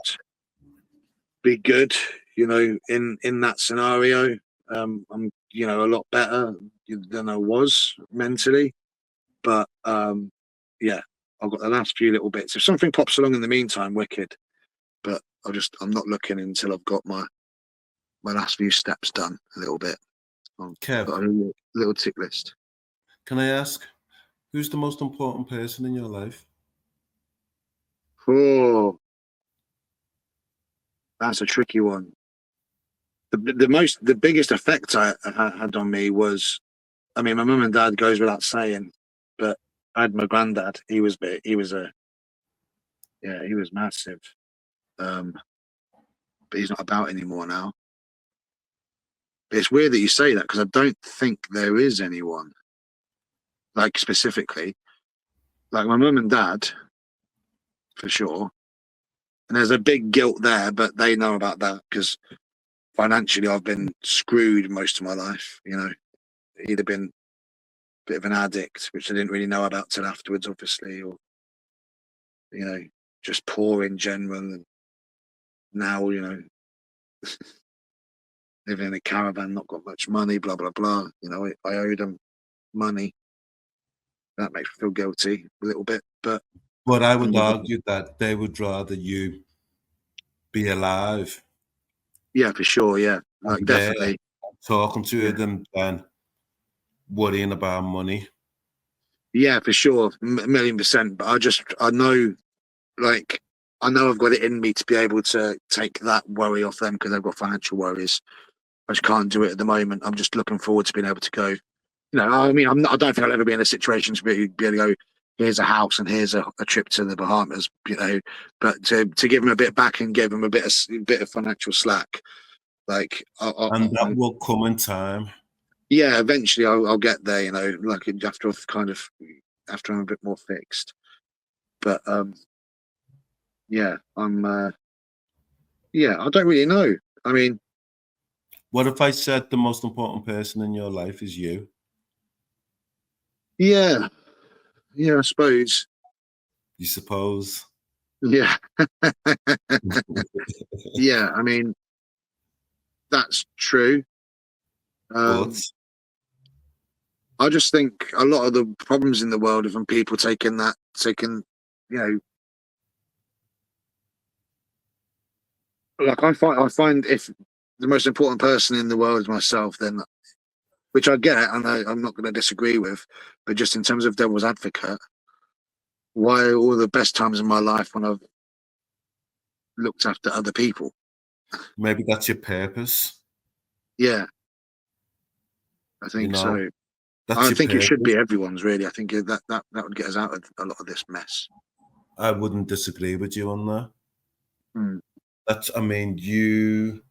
be good, you know, in that scenario. I'm, you know, a lot better than I was mentally, but yeah, I've got the last few little bits. If something pops along in the meantime, wicked. But I'm not looking until I've got my last few steps done a little bit. I've got a little tick list. Can I ask, who's the most important person in your life? Oh, that's a tricky one. The biggest effect I had on me was, I mean, my mum and dad goes without saying, but I had my granddad. He was massive. But he's not about anymore now. But it's weird that you say that, because I don't think there is anyone, like, specifically. Like my mum and dad, for sure. And there's a big guilt there, but they know about that because financially I've been screwed most of my life. You know, either been a bit of an addict, which I didn't really know about till afterwards, obviously, or, you know, just poor in general. And now, you know, living in a caravan, not got much money, blah, blah, blah. You know, I owe them money. That makes me feel guilty a little bit. But I would argue that they would rather you be alive. Yeah, for sure. Yeah, like, definitely. Talking to them than worrying about money. Yeah, for sure. 1,000,000%. But I know, like, I know I've got it in me to be able to take that worry off them because they've got financial worries. I just can't do it at the moment. I'm just looking forward to being able to go. I mean, I don't think I'll ever be in a situation to be able to go, here's a house and here's a trip to the Bahamas, but to give them a bit back and give them a bit of financial slack. Like, And that will come in time. Yeah, eventually I'll get there, like after I'm a bit more fixed. But yeah, I don't really know. I mean, what if I said the most important person in your life is you? Yeah, I suppose. You suppose? Yeah. Yeah, I mean, that's true. But I just think a lot of the problems in the world are from people taking, like I find if the most important person in the world is myself, then, which I get, and I'm not going to disagree with, but just in terms of devil's advocate, why are all the best times in my life when I've looked after other people? Maybe that's your purpose. Yeah, I think so. That's I think purpose. It should be everyone's, really. I think that would get us out of a lot of this mess. I wouldn't disagree with you on that. Mm. I mean, you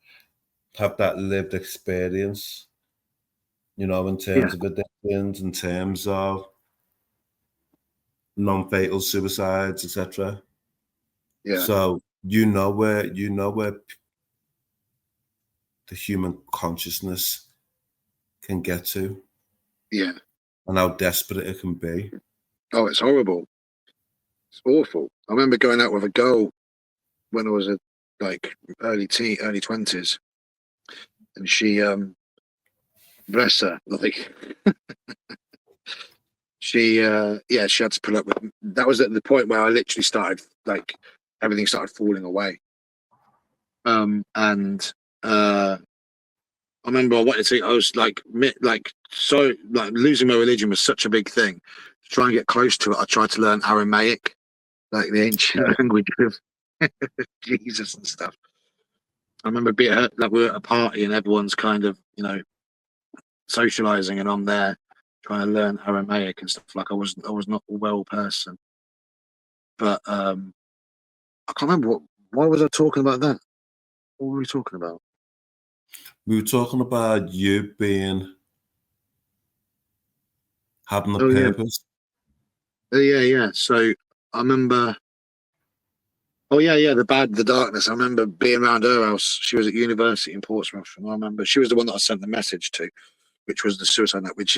have that lived experience, in terms of addictions, in terms of non-fatal suicides, etc. Yeah. So you know where the human consciousness can get to. Yeah. And how desperate it can be. Oh, it's horrible. It's awful. I remember going out with a girl when I was early 20s, and she, bless her, she had to put up with. That was at the point where I literally started, everything started falling away. And I remember I was losing my religion was such a big thing. To try and get close to it, I tried to learn Aramaic, like the ancient language of Jesus and stuff. I remember we were at a party and everyone's kind of, socializing, and I'm there trying to learn Aramaic and stuff. I was not a well person. But I can't remember why was I talking about that? What were we talking about? We were talking about you having a purpose. Yeah. So I remember. Oh yeah, the darkness. I remember being around her house. She was at university in Portsmouth, and I remember she was the one that I sent the message to, which was the suicide note, which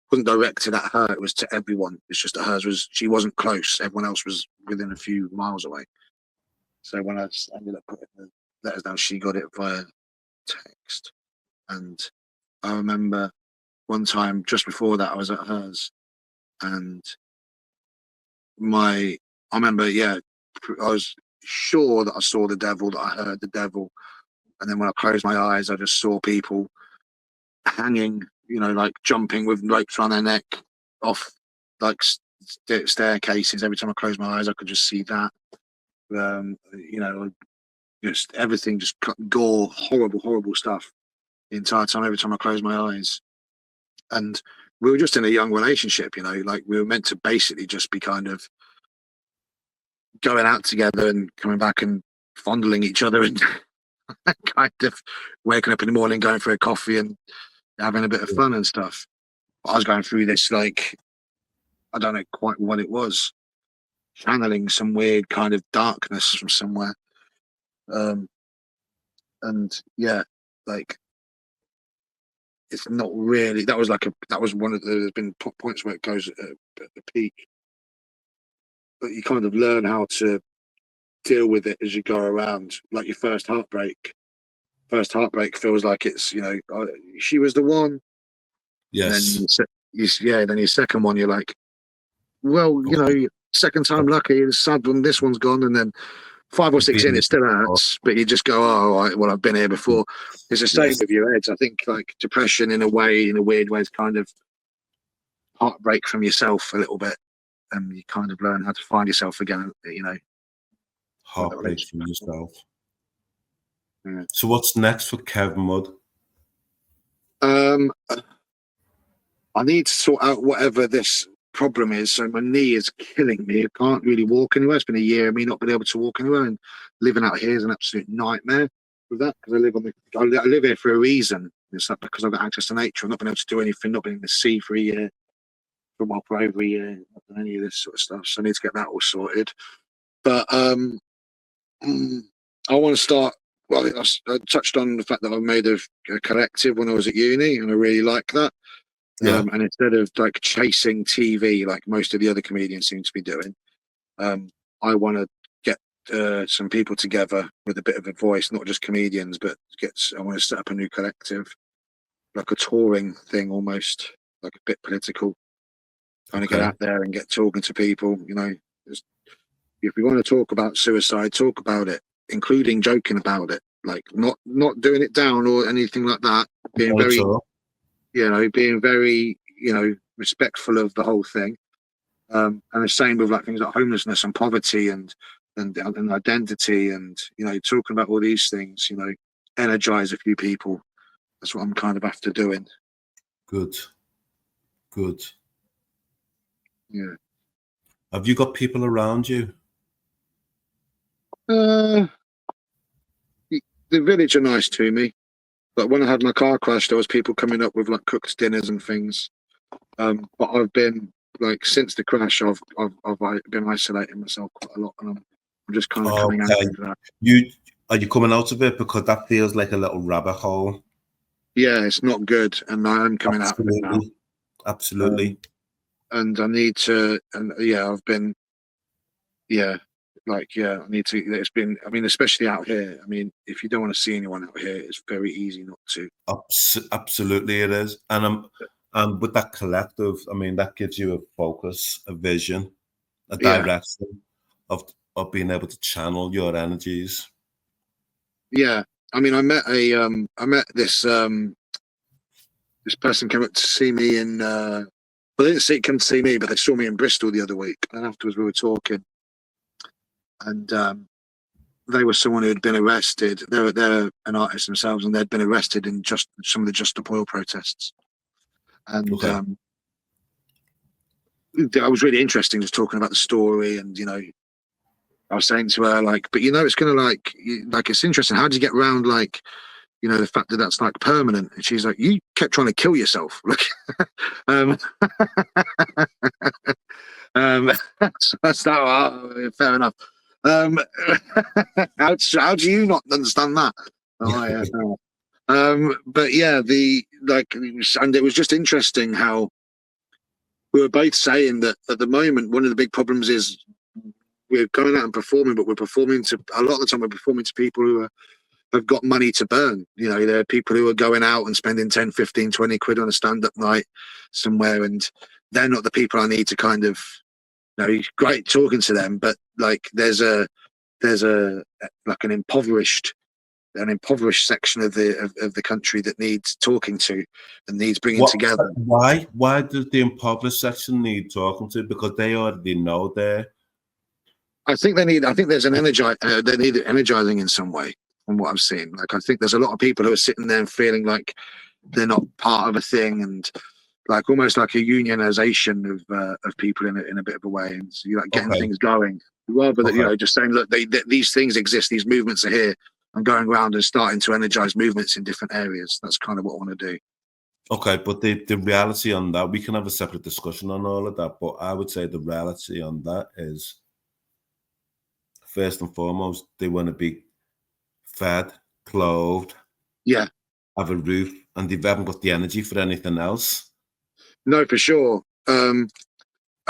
wasn't directed at her. It was to everyone. It's just that she wasn't close. Everyone else was within a few miles away. So when I ended up putting the letters down, she got it via text. And I remember one time just before that, I was at hers, and I was sure that I saw the devil, that I heard the devil. And then when I closed my eyes, I just saw people hanging, jumping with ropes around their neck off staircases. Every time I closed my eyes, I could just see that. Just everything, just gore, horrible stuff the entire time, every time I closed my eyes. And we were just in a young relationship, we were meant to basically just be kind of going out together and coming back and fondling each other and kind of waking up in the morning, going for a coffee and having a bit of fun and stuff. But I was going through this, I don't know quite what it was, channeling some weird kind of darkness from somewhere. And yeah, it's not really, that was one of the, there's been points where it goes at the peak, but you kind of learn how to deal with it as you go around. Like your first heartbreak feels like it's, she was the one. Yes. Then your second one, you're like, well, second time lucky, it's sad when this one's gone, and then 5 or 6 in, it still hurts, but you just go, oh, all right, well, I've been here before. It's the same with your heads. I think depression in a weird way, is kind of heartbreak from yourself a little bit, and you kind of learn how to find yourself again, heartbreak from yourself. Yeah. So what's next for Kev Mudd? I need to sort out whatever this problem is. So my knee is killing me. I can't really walk anywhere. It's been a year of me not being able to walk anywhere, and living out here is an absolute nightmare with that, because I live here for a reason. It's not because I've got access to nature. I've not been able to do anything, not been in the sea for a year, for over a year, not done any of this sort of stuff. So I need to get that all sorted. But I want to start. Well, I touched on the fact that I made a collective when I was at uni, and I really like that. Yeah. And instead of like chasing TV like most of the other comedians seem to be doing, I want to get some people together with a bit of a voice, not just comedians, but I want to set up a new collective, like a touring thing, almost like a bit political. Trying to get out there and get talking to people. You know, if we want to talk about suicide, talk about it, including joking about it, like not doing it down or anything like that. Being very, respectful of the whole thing. And the same with like things like homelessness and poverty and identity, and talking about all these things. Energize a few people. That's what I'm kind of after doing. Good. Yeah. Have you got people around you? The village are nice to me, but when I had my car crash, there was people coming up with like cooked dinners and things. But I've been like, since the crash, I've been isolating myself quite a lot, and I'm just kind of coming out of that. Are you coming out of it, because that feels like a little rabbit hole? Yeah, it's not good, and I am coming out of it now. Absolutely. And I need to, and I've been, I need to. It's been, I mean, especially out here. I mean, if you don't want to see anyone out here, it's very easy not to. Absolutely, it is. And with that collective, I mean, that gives you a focus, a vision, a direction of being able to channel your energies. Yeah, I mean, I met this this person came up to see me in. Well, they didn't come to see me, but they saw me in Bristol the other week, and afterwards we were talking, and they were someone who had been arrested. They're an artist themselves, and they'd been arrested in just some of the Just Stop Oil protests. And I was really interesting, just talking about the story, and I was saying to her like, but it's gonna it's interesting. How do you get around the fact that that's like permanent? And she's like, you kept trying to kill yourself. That's not fair enough. How do you not understand that? But yeah, and it was just interesting how we were both saying that at the moment one of the big problems is we're going out and performing, but we're performing to, a lot of the time we're performing to people who have got money to burn. There are people who are going out and spending 10, 15, 20 quid on a stand-up night somewhere, and they're not the people I need to kind of, great talking to them, but like there's an impoverished section of the country that needs talking to and needs bringing together. Why does the impoverished section need talking to? Because they already know there. I think there's an they need energizing in some way, from what I've seen. Like, I think there's a lot of people who are sitting there and feeling like they're not part of a thing, and like almost like a unionization of people in a bit of a way, and so you're like getting things going, rather than just saying, look, these things exist, these movements are here. I'm going around and starting to energize movements in different areas. That's kind of what I want to do. Okay, but the reality on that, we can have a separate discussion on all of that, but I would say the reality on that is, first and foremost, they want to be fed, clothed, have a roof, and they haven't got the energy for anything else. No, for sure. I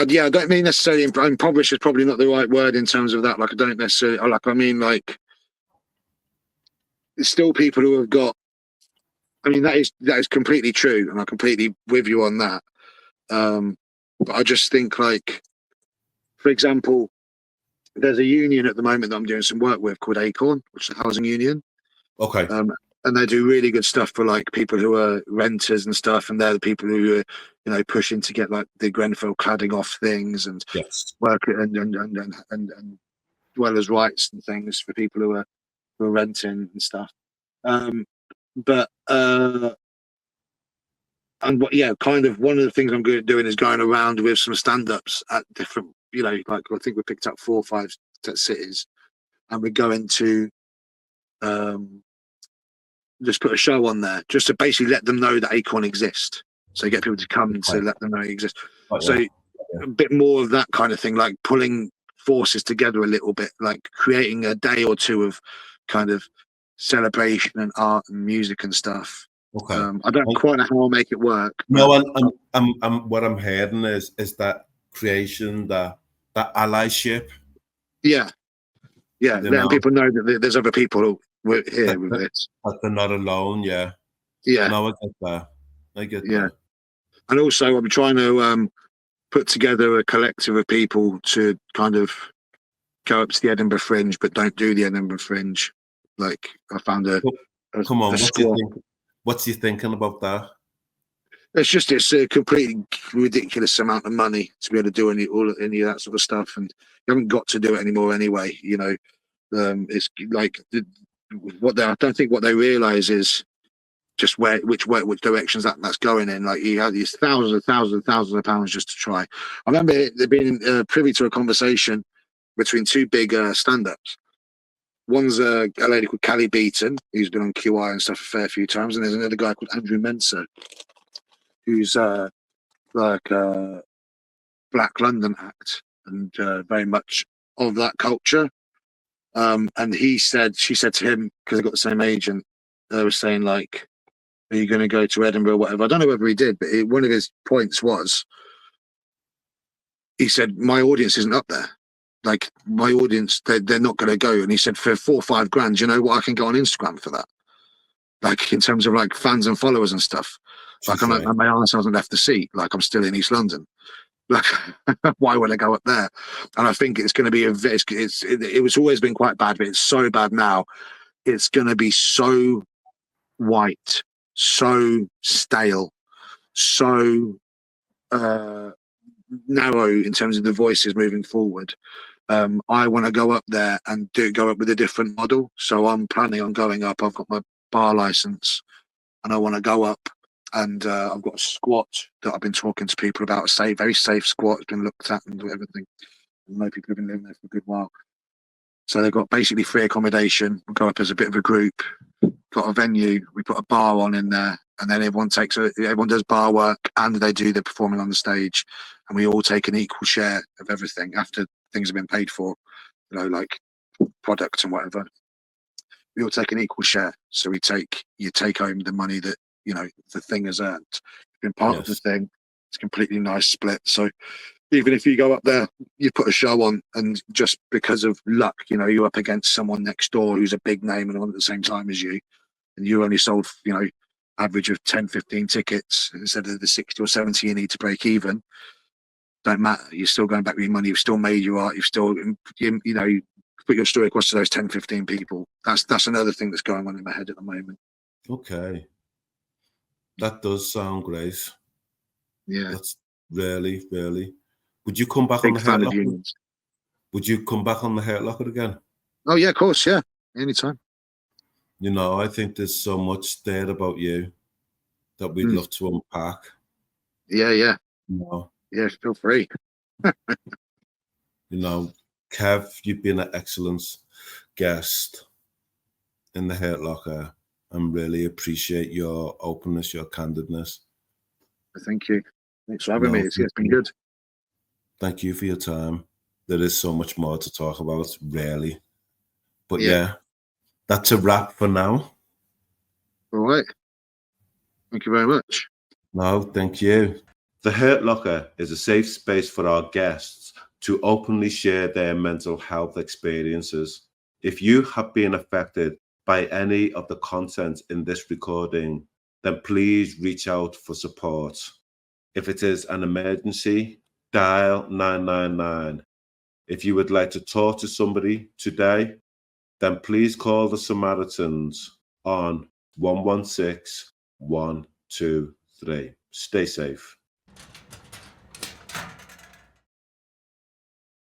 don't mean necessarily impoverished is probably not the right word in terms of that. Like, I don't necessarily like there's still people who have got. I mean, that is completely true, and I'm completely with you on that. But I just think, like, for example, there's a union at the moment that I'm doing some work with called Acorn, which is a housing union. Okay. And they do really good stuff for like people who are renters and stuff, and they're the people who are pushing to get like the Grenfell cladding off things and work and dwellers' rights and things for people who are renting and stuff. Kind of one of the things I'm good at doing is going around with some stand-ups at different, like I think we picked up 4 or 5 cities, and we're going to just put a show on there just to basically let them know that Acorn exists. So get people to come to let them know it exists. So a bit more of that kind of thing, like pulling forces together a little bit, like creating a day or two of kind of celebration and art and music and stuff. Okay. I don't quite know how I'll make it work. No, I'm what I'm hearing is that creation, that allyship. Yeah. Letting people know that there's other people who are here with this. But they're not alone. Yeah. Yeah. No, I get that. And also, I'm trying to put together a collective of people to kind of go up to the Edinburgh Fringe, but don't do the Edinburgh Fringe. Like, I found come on, what's you thinking about that? It's a completely ridiculous amount of money to be able to do any of that sort of stuff, and you haven't got to do it anymore anyway. It's like I don't think what they realise is just which directions that's going in. Like, you have these thousands of pounds just to try. I remember there being privy to a conversation between 2 big stand-ups. One's a lady called Callie Beaton, who's been on QI and stuff a fair few times, and there's another guy called Andrew Mensah, who's like a Black London act and very much of that culture. And she said to him, because they got the same agent, they were saying, like, are you going to go to Edinburgh or whatever? I don't know whether he did, but one of his points was, he said, my audience isn't up there. Like, my audience, they're not going to go. And he said, for 4 or 5 grand, you know what, I can go on Instagram for that. Like, in terms of like fans and followers and stuff. Like, my answer hasn't left the seat. Like, I'm still in East London. Like, why would I go up there? And I think it's going to be it was always been quite bad, but it's so bad now. It's going to be so white, so stale, so narrow in terms of the voices moving forward. I want to go up there and go up with a different model. So I'm planning on going up. I've got my bar license, and I want to go up. And I've got a squat that I've been talking to people about. A very safe squat. It's been looked at and everything. I know people have been living there for a good while. So they've got basically free accommodation. We go up as a bit of a group. Got a venue. We put a bar on in there, and then everyone does bar work and they do the performing on the stage, and we all take an equal share of everything after things have been paid for. Like product and whatever. We all take an equal share. So you take home the money that the thing has earned. You've been part of the thing. It's a completely nice split. So even if you go up there, you put a show on, and just because of luck, you're up against someone next door who's a big name and on at the same time as you, and you only sold, average of 10, 15 tickets instead of the 60 or 70 you need to break even. Don't matter. You're still going back with your money. You've still made your art. You've still, you put your story across to those 10, 15 people. That's another thing that's going on in my head at the moment. Okay. That does sound great. Yeah. That's really, really. Would you come back on the Hurt Locker? Would you come back on the Hurt Locker again? Oh, yeah, of course. Yeah. Anytime. I think there's so much there about you that we'd love to unpack. Yeah. Yeah, feel free. Kev, you've been an excellent guest in the Hurt Locker. I really appreciate your openness, your candidness. Thank you. Thanks for having me. It's been good. Thank you for your time. There is so much more to talk about, really. But yeah, that's a wrap for now. All right. Thank you very much. No, thank you. The Hurt Locker is a safe space for our guests to openly share their mental health experiences. If you have been affected by any of the content in this recording, then please reach out for support. If it is an emergency, dial 999. If you would like to talk to somebody today, then please call the Samaritans on 116 123. Stay safe.